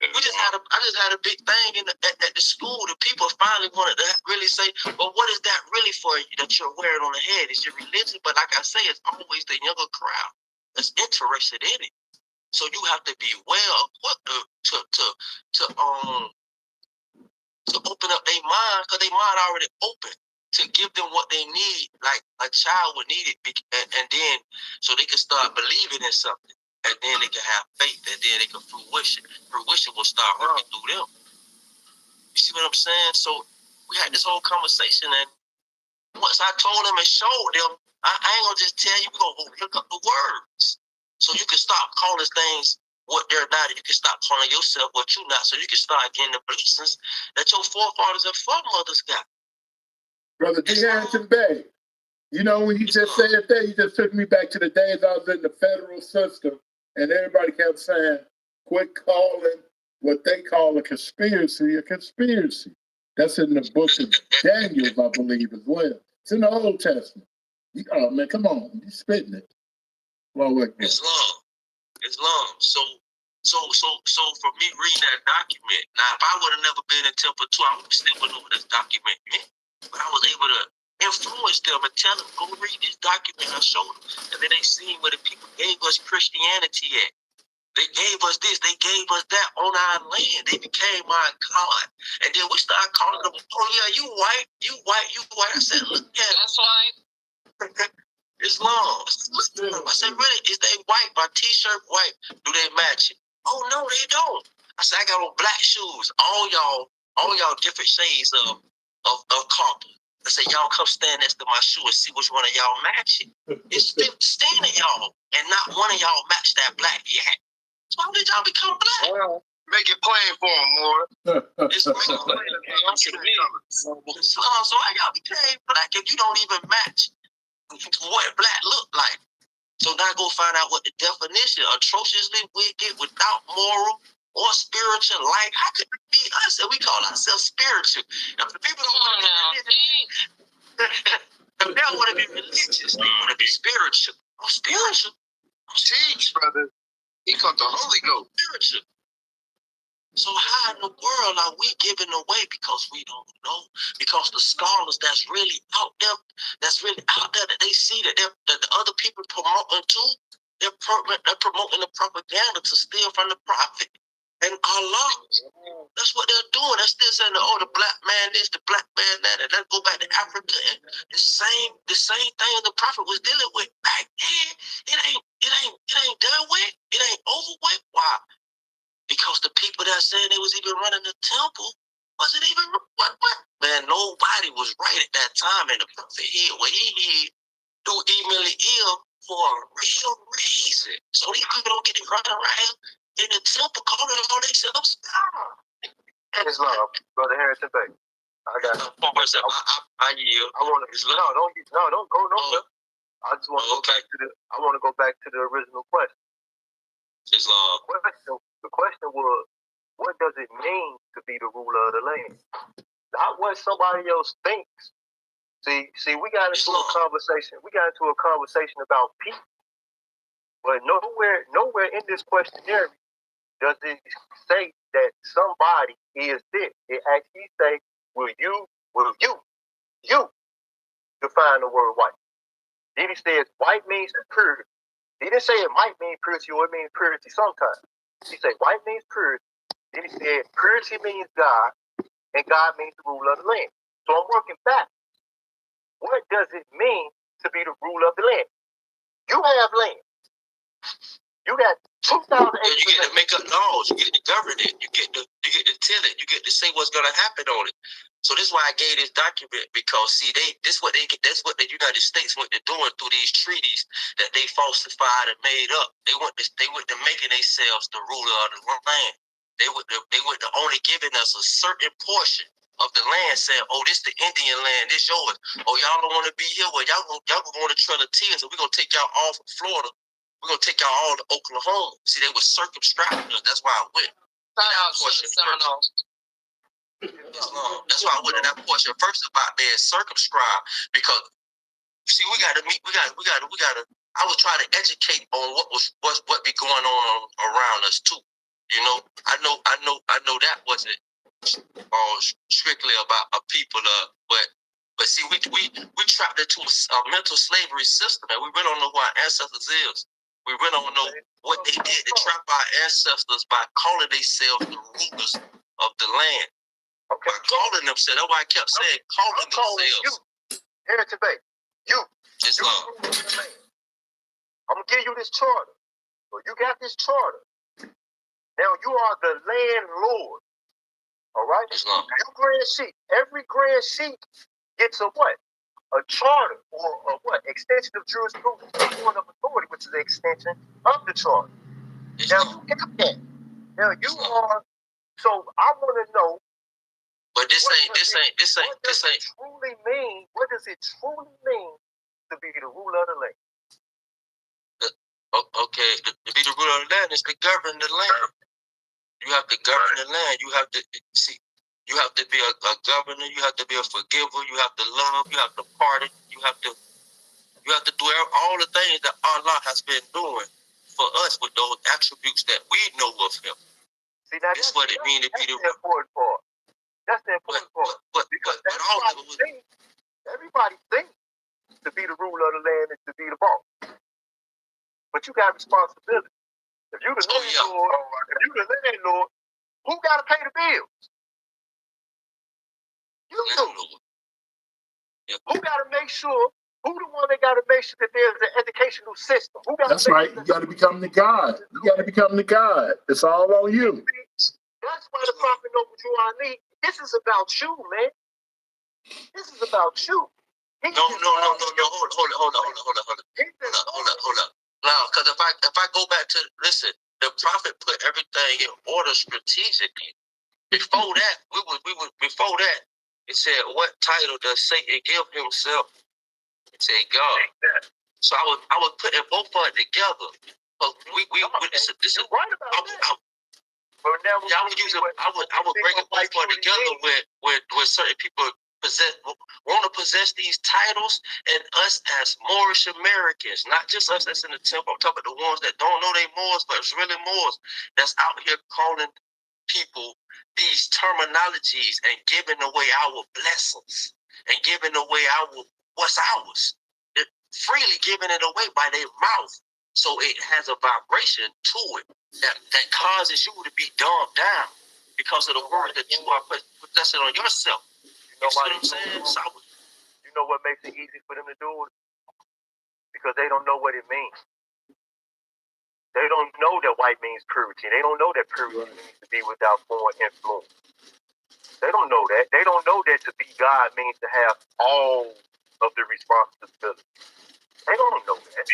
I just had a big thing at the school. The people finally wanted to really say, well, what is that really for you that you're wearing on the head? Is your religion? But like I say, it's always the younger crowd that's interested in it. So you have to be well equipped to open up their mind, because their mind already open to give them what they need, like a child would need it, and then so they can start believing in something, and then they can have faith, and then they can fruition will start working through them. You see what I'm saying? So we had this whole conversation, and once I told them and showed them, I ain't gonna just tell you, we're gonna go look up the words. So you can stop calling things what they're not, and you can stop calling yourself what you're not, so you can start getting the blessings that your forefathers and foremothers got. Brother D. Harrington Bay, you know, when you just said that, you just took me back to the days I was in the federal system, and everybody kept saying, quit calling what they call a conspiracy. That's in the book of Daniel, I believe, as well. It's in the Old Testament. Oh, man, come on. You're spitting it. Well, It's long. So for me reading that document, now if I would have never been in Temple 2, I would still know what this document meant. But I was able to influence them and tell them, go read this document I showed them. And then they seen where the people gave us Christianity at. They gave us this, they gave us that on our land. They became our God. And then we started calling them, oh yeah, you white. I said, look at it. That's right. Islam. I said, really? Is they white? My t-shirt white? Do they match it? Oh no, they don't. I said, I got on black shoes. All y'all all y'all different shades of copper. I say, y'all come stand next to my shoe and see which one of y'all match it. It's still standing y'all, and not one of y'all match that black yet. So how did y'all become black? Well, make it plain for them, more. It's making it plain. So how y'all became black if you don't even match what black look like? So now go find out what the definition, atrociously wicked, without moral or spiritual life. How could it be us that we call ourselves spiritual? If the people don't want to if they don't want to be religious, they want to be spiritual. I'm spiritual. Teach, brother. He called the Holy Ghost. Spiritual. So how in the world are we giving away because we don't know? Because the scholars that's really out there, that they see that the other people promoting too, they're promoting the propaganda to steal from the prophet and Allah. That's what they're doing. They're still saying, oh, the black man this, the black man that, and let's go back to Africa and the same thing the prophet was dealing with back then. It ain't done with. It ain't over with. Why? Because the people that said they was even running the temple wasn't even what? Man, nobody was right at that time, and the prophet hid what he hid through Emily Ill for a real reason. So these people don't get to run around in the temple calling all themselves God. Islam, Brother Harrison Bay. I got it. I yield. I want to. Don't go nowhere. I just want to go back to I want to go back to the original question. Islam. The question was, what does it mean to be the ruler of the land? Not what somebody else thinks. See, we got into a conversation. We got into a conversation about peace, but nowhere in this questionnaire does it say that somebody is this. It actually say, will you define the word white? Then he says white means purity. He didn't say it might mean purity or it means purity sometimes. He said white means purity. Then he said purity means God, and God means the ruler of the land. So I'm working back. What does it mean to be the ruler of the land? You have land. You got 2,000 acres. You get to make up laws. You get to govern it. You get to tell it. You get to say what's going to happen on it. So this is why I gave this document, because see, that's what the United States went to doing through these treaties that they falsified and made up. They went to making themselves the ruler of the land. They went to only giving us a certain portion of the land, saying, oh, this the Indian land, this yours. Oh, y'all don't want to be here? Well, y'all going to Trail of Tears, and we're going to take y'all all from Florida. We're going to take y'all all to Oklahoma. See, they were circumscribing us. That's why I went. That's why I went in that portion first about being circumscribed, because see, we gotta. I was trying to educate on what be going on around us too. You know, I know that wasn't strictly about a people, but see, we trapped into a mental slavery system, and we really don't know who our ancestors is. We really don't know what they did to trap our ancestors by calling themselves the rulers of the land. Okay. By calling themselves, that's why I kept saying calling themselves. Harrison Bay, Islam. I'm gonna give you this charter. So you got this charter. Now you are the landlord. All right? Islam. You grand sheep. Every grand sheep gets a what? A charter or a what? Extension of jurisprudence, point of authority, which is the extension of the charter. Islam. Now you got that. Now you are. So I want to know. But this ain't. What does it truly mean to be the ruler of the land? Okay, to be the ruler of the land is to govern the land. You have to govern the land. You have to see. You have to be a governor. You have to be a forgiver. You have to love. You have to pardon. You have to do all the things that Allah has been doing for us with those attributes that we know of Him. See, that's what it means to be the important part. That's the important part. But everybody thinks to be the ruler of the land is to be the boss. But you got responsibility. If you the landlord, who got to pay the bills? You do. Who got to make sure? Who the one that got to make sure that there's an educational system? That's right. You got to become the God. You got to become the God. It's all on you. That's why the prophet Noble Drew Ali This is about you, man. This is about you. No. Hold up. Now, because if I go back to listen, the prophet put everything in order strategically. Before that, before that, it said, what title does Satan give himself? It said God. So I was putting both of it together. But this is right about that. But now I would bring it both of it together with certain people want to possess these titles, and us as Moorish Americans, not just us that's in the temple. I'm talking about the ones that don't know they Moors, but it's really Moors that's out here calling people these terminologies and giving away our blessings and giving away what's ours. Freely giving it away by their mouth. So it has a vibration to it that causes you to be dumbed down because of the word that you are possessing on yourself. You know what I'm saying? You know what makes it easy for them to do it? Because they don't know what it means. They don't know that white means purity. They don't know that purity means to be without foreign influence. They don't know that. They don't know that to be God means to have all of the responsibility. They don't know that.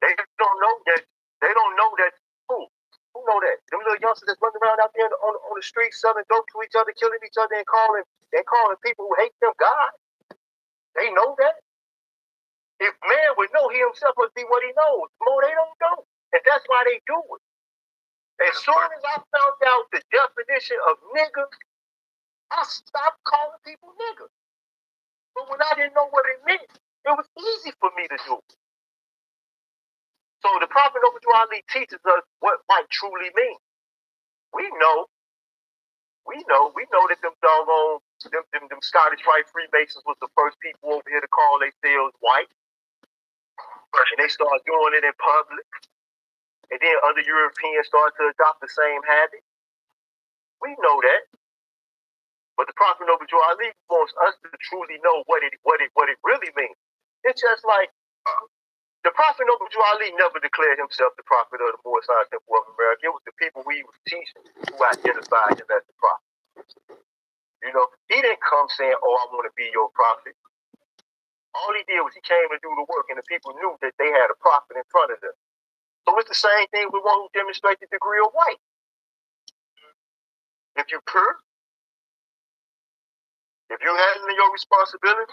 They don't know that. They don't know that. Who know that? Them little youngsters that's running around out there on the streets selling dope to each other, killing each other, and calling people who hate them God. They know that. If man would know, he himself must be what he knows. No, they don't know. And that's why they do it. As soon as I found out the definition of nigger, I stopped calling people nigger. But when I didn't know what it meant, it was easy for me to do it. So the Prophet Noble Ali teaches us what white truly means. We know that them doggone, them Scottish Rite Freemasons was the first people over here to call themselves white. And they started doing it in public. And then other Europeans started to adopt the same habit. We know that. But the Prophet Noble Ali wants us to truly know what it really means. It's just like the Prophet Noble Ali never declared himself the prophet of the Moorish Temple of America. It was the people he was teaching who identified him as the prophet. You know, he didn't come saying, "Oh, I want to be your prophet." All he did was he came to do the work, and the people knew that they had a prophet in front of them. So it's the same thing with one who demonstrates the degree of white. If you're pure, if you're handling your responsibility,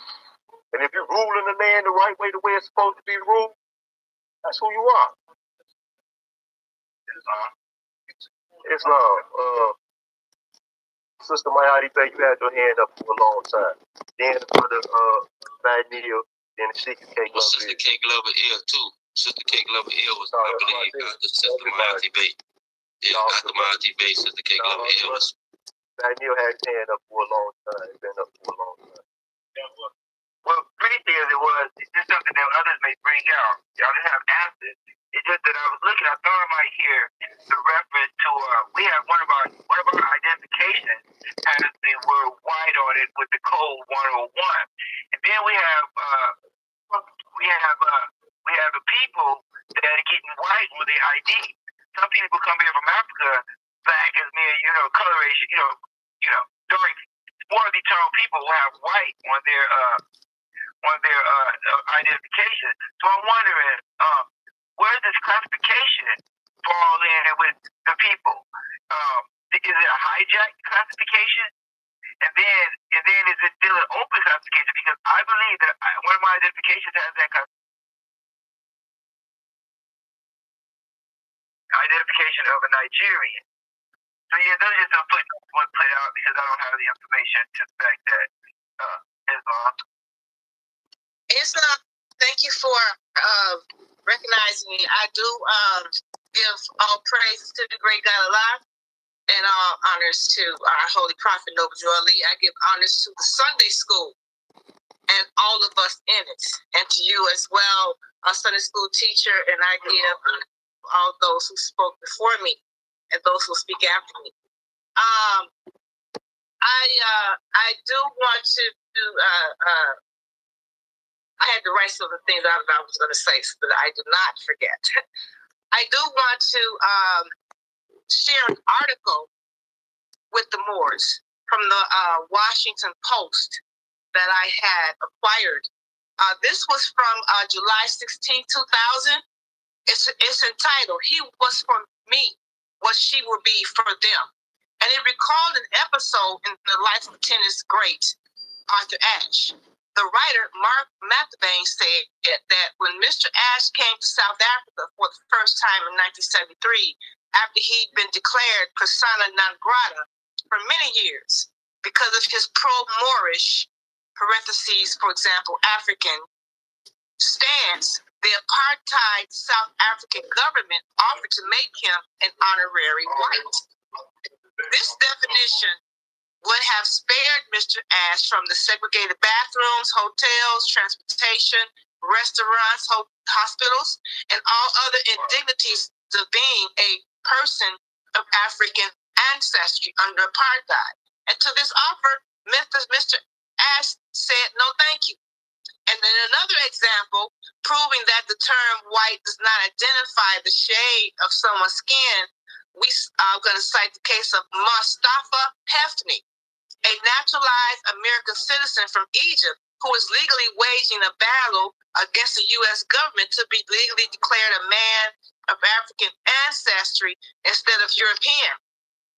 and if you're ruling the land the right way, the way it's supposed to be ruled, that's who you are. Islam. Sister Mayadi Bay, you had your hand up for a long time. Then the brother Bad Neil, then the Sister K. Glover. Sister K. Glover Ill too. Sister K. Glover Ill was, I believe, after Sister Mayadi Bay. Yeah, after Mayadi Bay, Sister K. Glover Ill was. Bad Neil had his hand up for a long time. It's been up for a long time. Well, three things it was. It's just something that others may bring out. Y'all didn't have answers. It's just that I was looking. I thought I might hear the reference to we have one of our identifications has the word white on it with the code 101, and then we have the people that are getting white on their ID. Some people come here from Africa, black as me, coloration, dark, swarthy tone people who have white on their identification. So I'm wondering, where does this classification fall in with the people? Is it a hijacked classification? And then is it still an open classification? Because I believe that one of my identifications has that identification of a Nigerian. So yeah, those are just some footnotes one played out because I don't have the information to back that Islam, thank you for recognizing me. I do give all praises to the great God Allah and all honors to our Holy Prophet Noble Ali. I give honors to the Sunday school and all of us in it, and to you as well, our Sunday school teacher, and I give all those who spoke before me and those who speak after me. I do want to I had to write some of the things out that I was going to say so that I do not forget. I do want to share an article with the Moors. from the Washington Post that I had acquired. This was from July 16, 2000. It's entitled, "He Was For Me, What She Will Be For Them." And it recalled an episode in the life of tennis great Arthur Ashe. The writer, Mark Mathebane, said that when Mr. Ashe came to South Africa for the first time in 1973, after he'd been declared persona non grata for many years because of his pro-Moorish, parentheses, for example, African, stance, the apartheid South African government offered to make him an honorary white. This definition would have spared Mr. Ashe from the segregated bathrooms, hotels, transportation, restaurants, hospitals, and all other indignities of being a person of African ancestry under apartheid. And to this offer, Mr. Ashe said no thank you. And then another example, proving that the term white does not identify the shade of someone's skin, we are going to cite the case of Mustafa Hefny, a naturalized American citizen from Egypt who is legally waging a battle against the U.S. government to be legally declared a man of African ancestry instead of European.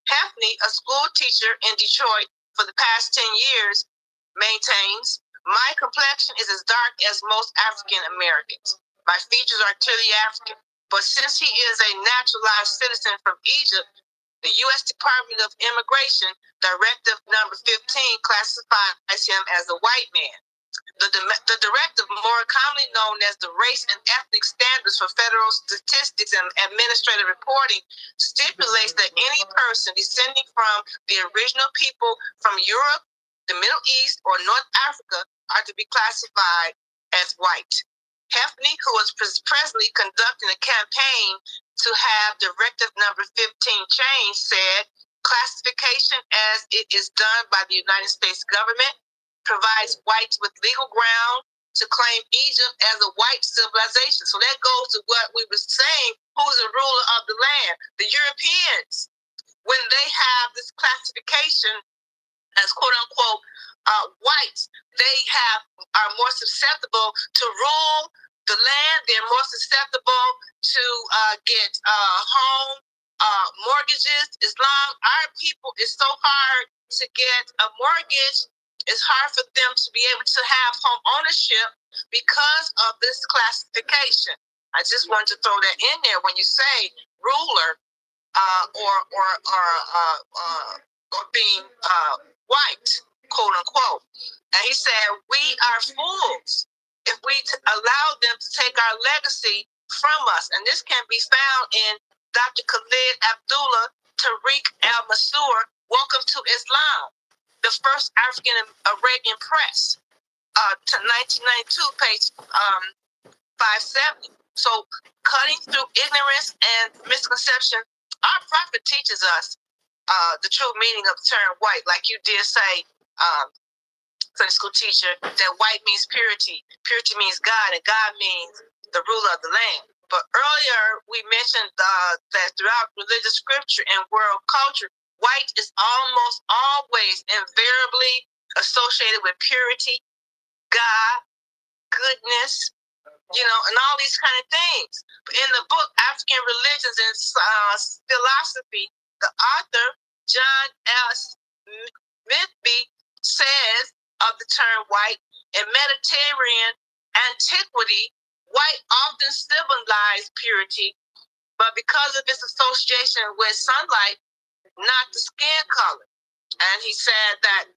Hefny, a school teacher in Detroit for the past 10 years, maintains, "My complexion is as dark as most African Americans. My features are clearly African. But since he is a naturalized citizen from Egypt, the U.S. Department of Immigration Directive Number 15 classifies him as a white man. The directive, more commonly known as the Race and Ethnic Standards for Federal Statistics and Administrative Reporting, stipulates that any person descending from the original people from Europe, the Middle East, or North Africa are to be classified as white." Hefny, who is presently conducting a campaign to have Directive Number 15 changed, said, "Classification as it is done by the United States government provides whites with legal ground to claim Egypt as a white civilization." So that goes to what we were saying, who's the ruler of the land? The Europeans. When they have this classification as quote unquote whites, they are more susceptible to rule the land. They're more susceptible to get home mortgages. Islam, our people, is so hard to get a mortgage. It's hard for them to be able to have home ownership because of this classification. I just wanted to throw that in there when you say ruler or being white, quote unquote. And he said, "We are fools if we allow them to take our legacy from us." And this can be found in Dr. Khalid Abdullah Tariq al-Mansour, Welcome to Islam, the first African Arabian press, to 1992, page 570. So cutting through ignorance and misconception, our prophet teaches us the true meaning of the term white. Like you did say, Sunday school teacher, that white means purity. Purity means God, and God means the ruler of the land. But earlier we mentioned that throughout religious scripture and world culture, white is almost always invariably associated with purity, God, goodness, and all these kind of things. But in the book African Religions and Philosophy, the author John S. Mithby says of the term white, in Mediterranean antiquity, white often symbolized purity, but because of its association with sunlight, not the skin color. And he said that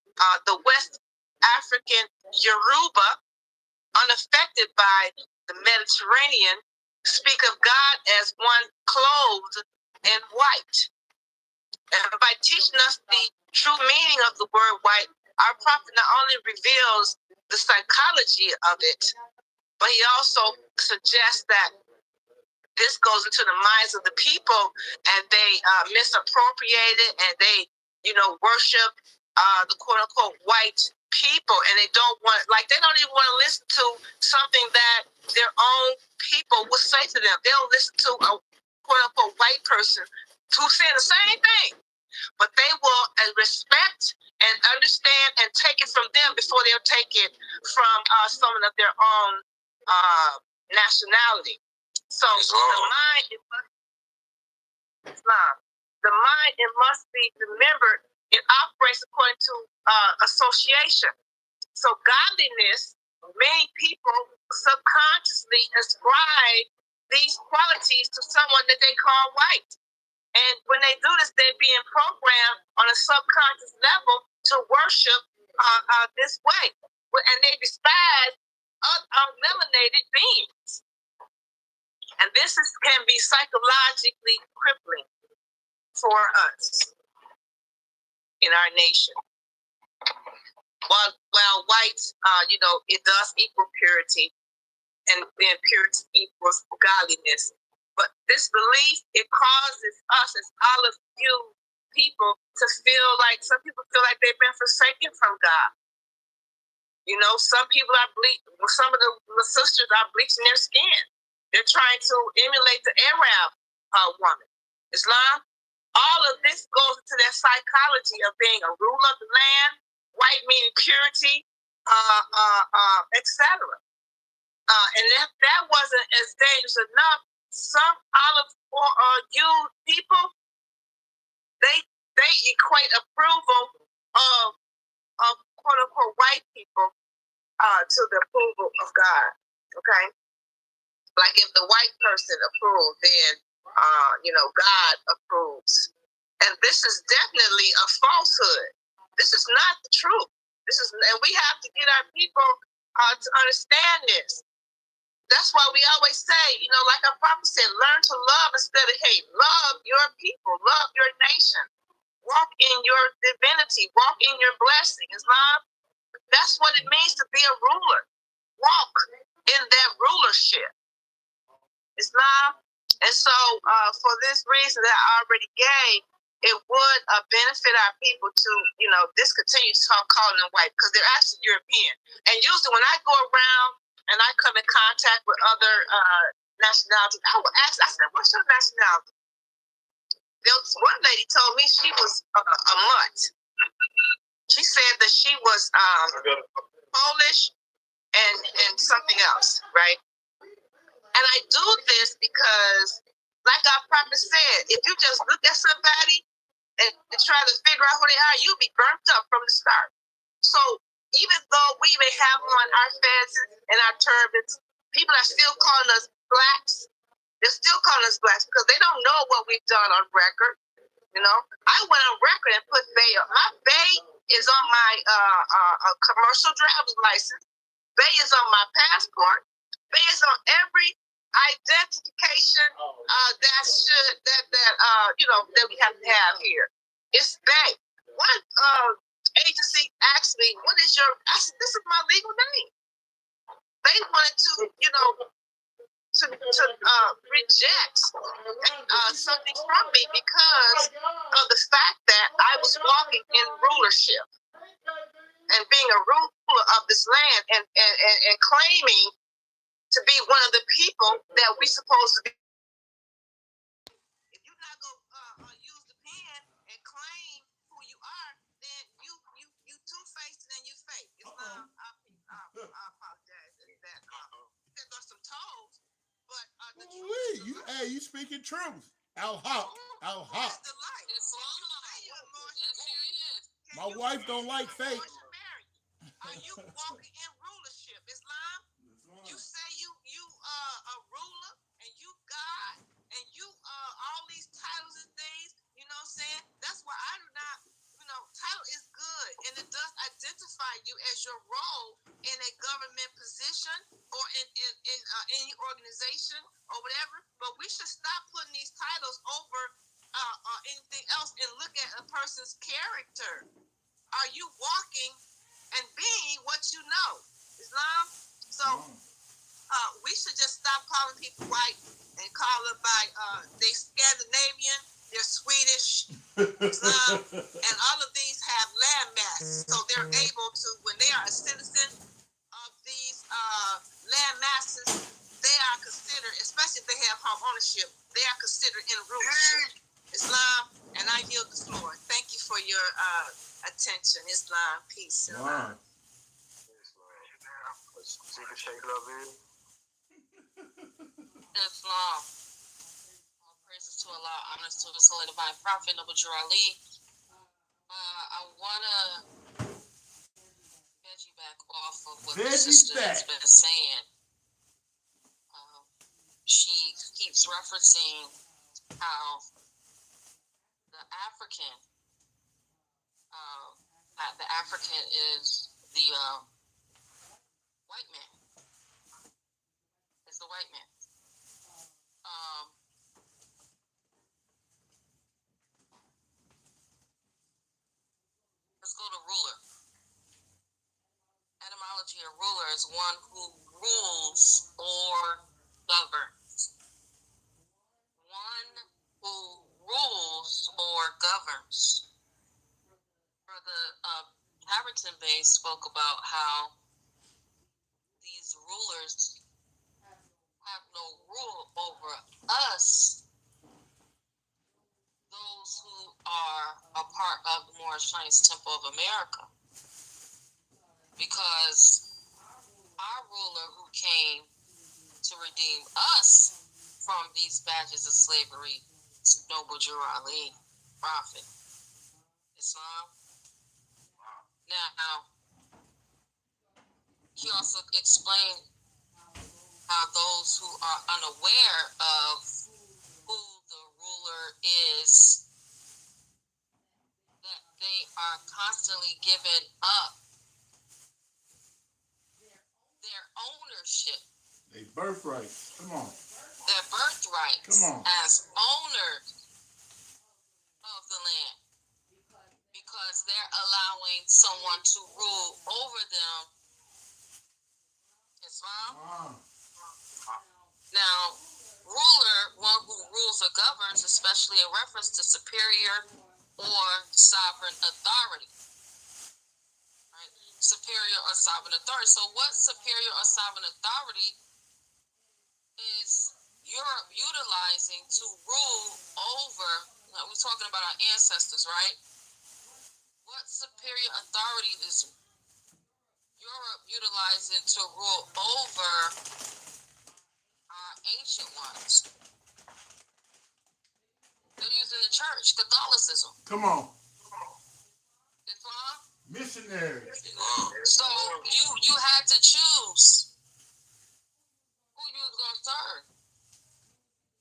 the West African Yoruba, unaffected by the Mediterranean, speak of God as one clothed in white. And by teaching us the true meaning of the word white, our prophet not only reveals the psychology of it, but he also suggests that this goes into the minds of the people, and they misappropriate it, and they, worship the quote-unquote white people, and they don't even want to listen to something that their own people will say to them. They'll listen to a quote-unquote white person who's saying the same thing. but they will respect and understand and take it from them before they'll take it from someone of their own nationality. So the mind, it must be remembered, it operates according to association. So godliness, many people subconsciously ascribe these qualities to someone that they call white. And when they do this, they're being programmed on a subconscious level to worship this way. And they despise melanated beings. And this can be psychologically crippling for us in our nation. While whites, it does equal purity, and then purity equals godliness. But this belief, it causes us as olive view people to feel like, some people feel like they've been forsaken from God. Some people are some of the sisters are bleaching their skin. They're trying to emulate the Arab woman. Islam, all of this goes into their psychology of being a ruler of the land, white meaning purity, etc. And if that wasn't as dangerous enough, some olive you people, they equate approval of quote unquote white people to the approval of God. Okay, like if the white person approves, then God approves. And this is definitely a falsehood. This is not the truth. And we have to get our people to understand this. That's why we always say, like our prophet said, learn to love instead of hate. Love your people. Love your nation. Walk in your divinity. Walk in your blessing. Islam, that's what it means to be a ruler. Walk in that rulership. Islam. And so for this reason that I already gave, it would benefit our people to, discontinue calling them white, because they're actually European. And usually when I go around and I come in contact with other nationalities, I will ask, I said, what's your nationality? There was one lady told me she was a mutt. She said that she was Polish and something else, right? And I do this because, like our prophet said, if you just look at somebody and try to figure out who they are, you'll be burnt up from the start. So even though we may have on our fezes and our turbans, people are still calling us blacks. They're still calling us blacks because they don't know what we've done on record. I went on record and put Bay up. My Bay is on my commercial driver's license. Bay is on my passport. Bay is on every identification that we have to have here. It's Bay. One agency asked me, "What is your?" I said, "This is my legal name." They wanted to reject something from me because of the fact that I was walking in rulership and being a ruler of this land and claiming to be one of the people that we're supposed to be. If you're not gonna use the pen and claim who you are, then you two-faced and you fake. I apologize that there's some toes, but the truth. You speaking truth. Al-Haq. My wife don't like fake. Are you walking in rulership, Islam? You say you a ruler and you God and you all these titles and things, you know what I'm saying? That's why I do not, title is good and it does identify you as your role in a government position or in any organization or whatever. But we should stop putting these titles over anything else and look at a person's character. Are you walking and being what you know? Islam? So we should just stop calling people white and call them by they Scandinavian, they're Swedish, Islam, and all of these have land masses. So they're able to, when they are a citizen of these land masses, they are considered, especially if they have home ownership, they are considered in rulership. Islam, and I yield the floor. for your attention. Islam, peace. Wow. Secret State love is. Islam. All praises to Allah, honors to His holy divine prophet, Noble Drew Ali. I wanna veggie back off of what the sister has been saying. She keeps referencing how the African is the white man. It's the white man. Let's go to ruler. Etymology of ruler is one who rules or governs. One who rules or governs. Brother Harrington Bay spoke about how these rulers have no rule over us, those who are a part of the Moorish Chinese Temple of America. Because our ruler who came to redeem us from these badges of slavery, Noble Drew Ali, Prophet, Islam. Now, he also explained how those who are unaware of who the ruler is, that they are constantly giving up their ownership. They birthright. Come on. Their birthrights. Come on. As owners of the land. Because they're allowing someone to rule over them. Islam? Wow. Now, ruler, one who rules or governs, especially in reference to superior or sovereign authority. Right? Superior or sovereign authority. So what superior or sovereign authority is Europe utilizing to rule over, we're talking about our ancestors, right? What superior authority is Europe utilizing to rule over our ancient ones? They're using the church, Catholicism. Come on. Islam? Missionary. So you had to choose who you was going to serve.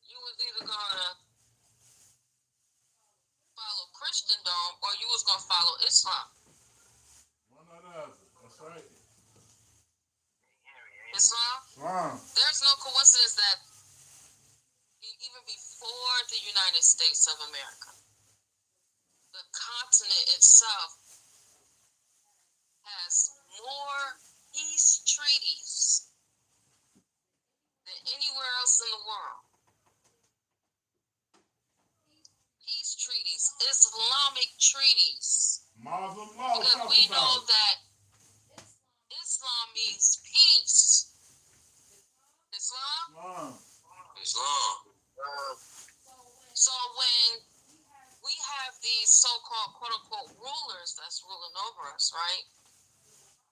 You was either going to follow Christendom or you was going to follow Islam. One or the other. That's right. Islam? Wow. There's no coincidence that even before the United States of America, the continent itself has more peace treaties than anywhere else in the world. Peace treaties, Islamic treaties. Muslim law. Because we know that Islam means peace. Islam? Wow. Islam. So when we have these so-called quote-unquote rulers that's ruling over us, right?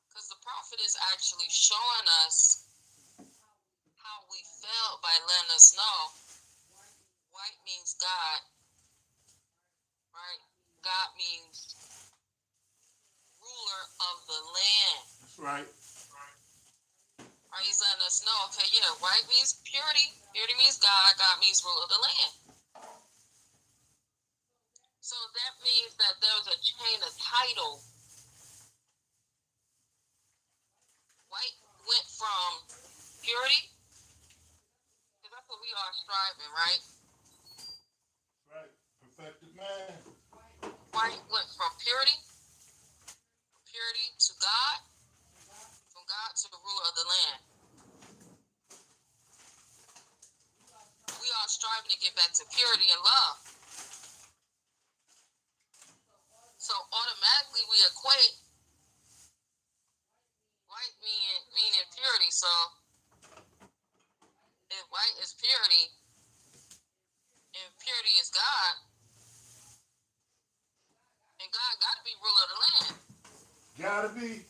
Because the prophet is actually showing us how we felt by letting us know white means God, right? God means ruler of the land. That's right. Right? He's letting us know, okay, yeah, white means purity. Purity means God. God means ruler of the land. So that means that there's a chain of title. White went from purity, because that's what we are striving, right? Right. Perfected man. White went from purity to God, from God to the ruler of the land. We are striving to get back to purity and love. So automatically we equate white meaning purity. So if white is purity and purity is God, and And God got to be ruler of the land. Gotta be.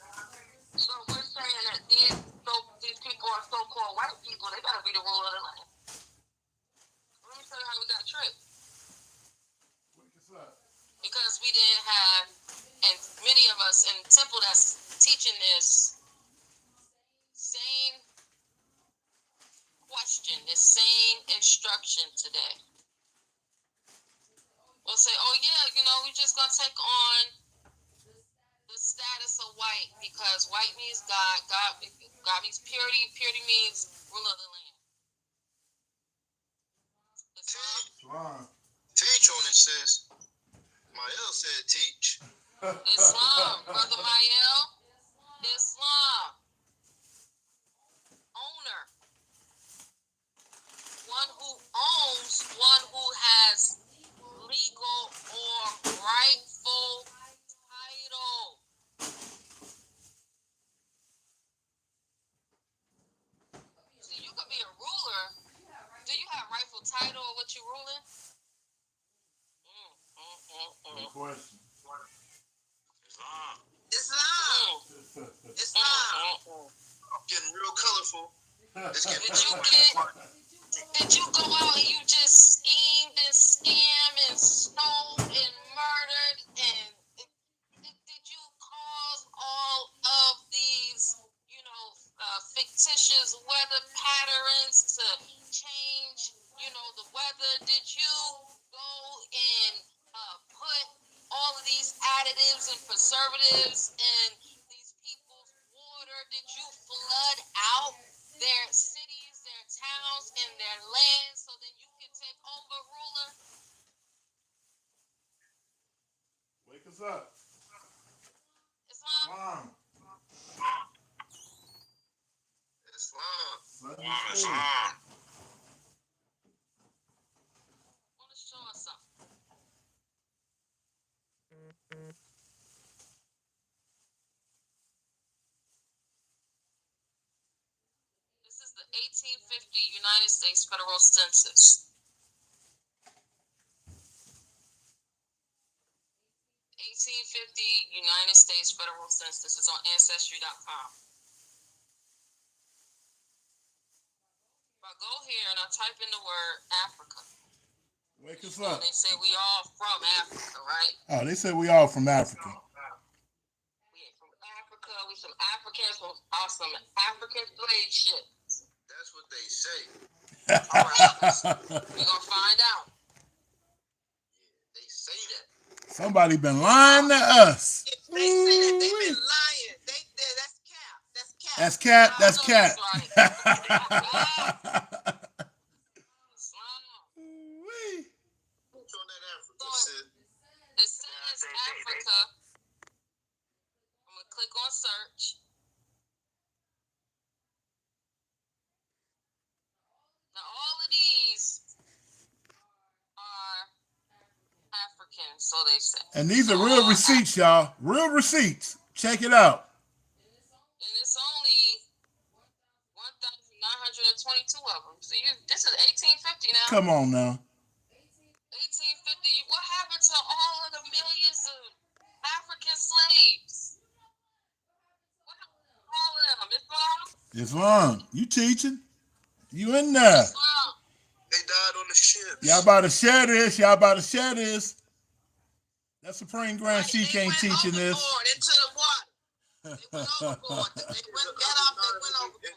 So we're saying that these people are so-called white people. They got to be the ruler of the land. Let me tell you how we got tricked. Because we didn't have, and many of us in the temple that's teaching this same question, this same instruction today. We'll say, oh yeah, we're just going to take on the status of white because white means God, God means purity, purity means ruler of the land. Teach on it, sis. Mael said teach. Islam, Brother Mael. Islam. Owner. One who owns, one who has legal or rightful title. See, you could be a ruler. Do you have rightful title of what you're ruling? Good question. Islam. Getting real colorful. Did you go out and you just schemed and scammed and stole and murdered and did you cause all of these, fictitious weather patterns to change, the weather? Did you go and put all of these additives and preservatives in these people's water? Did you flood out their cities, their towns, and their land so that you can take over, ruler? Wake us up. Islam. Islam. I want to show us something. This is the 1850 United States Federal Census. 1850 United States Federal Census. It's on Ancestry.com. If I go here and I type in the word Africa. Wake us up. They say we all from Africa, right? Oh, they say we all from Africa. We ain't from Africa. We some Africans from awesome African slave shit. That's what they say. All right. We're going to find out. They say that. Somebody been lying to us. They say that they've been lying. That's cap. That's cap. It says Africa. I'm going to click on search. Now, all of these are Africans, so they say. And these are real receipts, y'all. Real receipts. Check it out. And it's only 1,922 of them. So this is 1850 now. Come on now. 1850. What happened to all of the millions of African slaves? What happened to all of them? Islam. You teaching? You in there? Islam. They died on the ship. Y'all about to share this. That Supreme Grand Sheik ain't teaching this. Into the water. They went overboard. They went overboard.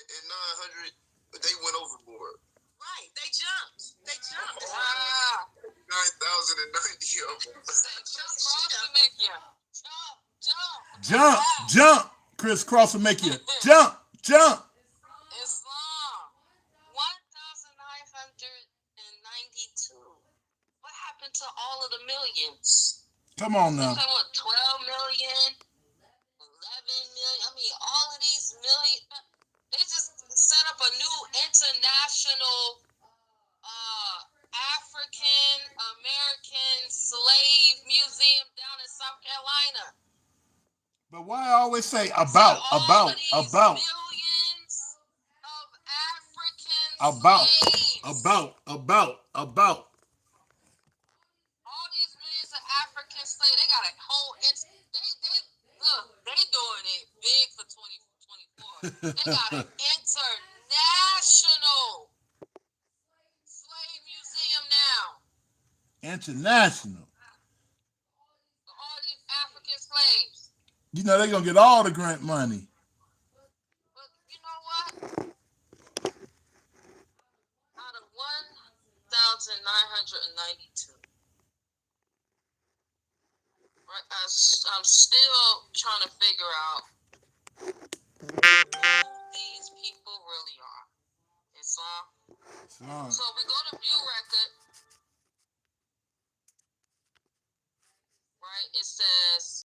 In 99,900, they went overboard. Right. They jumped. Wow. 9,090 of them. Jump. Chris Cross will make you jump. Islam. 1,992. What happened to all of the millions? Come on now. 12 million, 11 million. I mean, all of these million. They just set up a new international African American slave museum down in South Carolina. But why I always say about. Millions of African slaves. About. All They got an international slave museum now. International. For all these African slaves. You know they're gonna get all the grant money. But you know what? Out of 1,992. Right, I'm still trying to figure out who these people really are. Islam. So we go to view record. Right, it says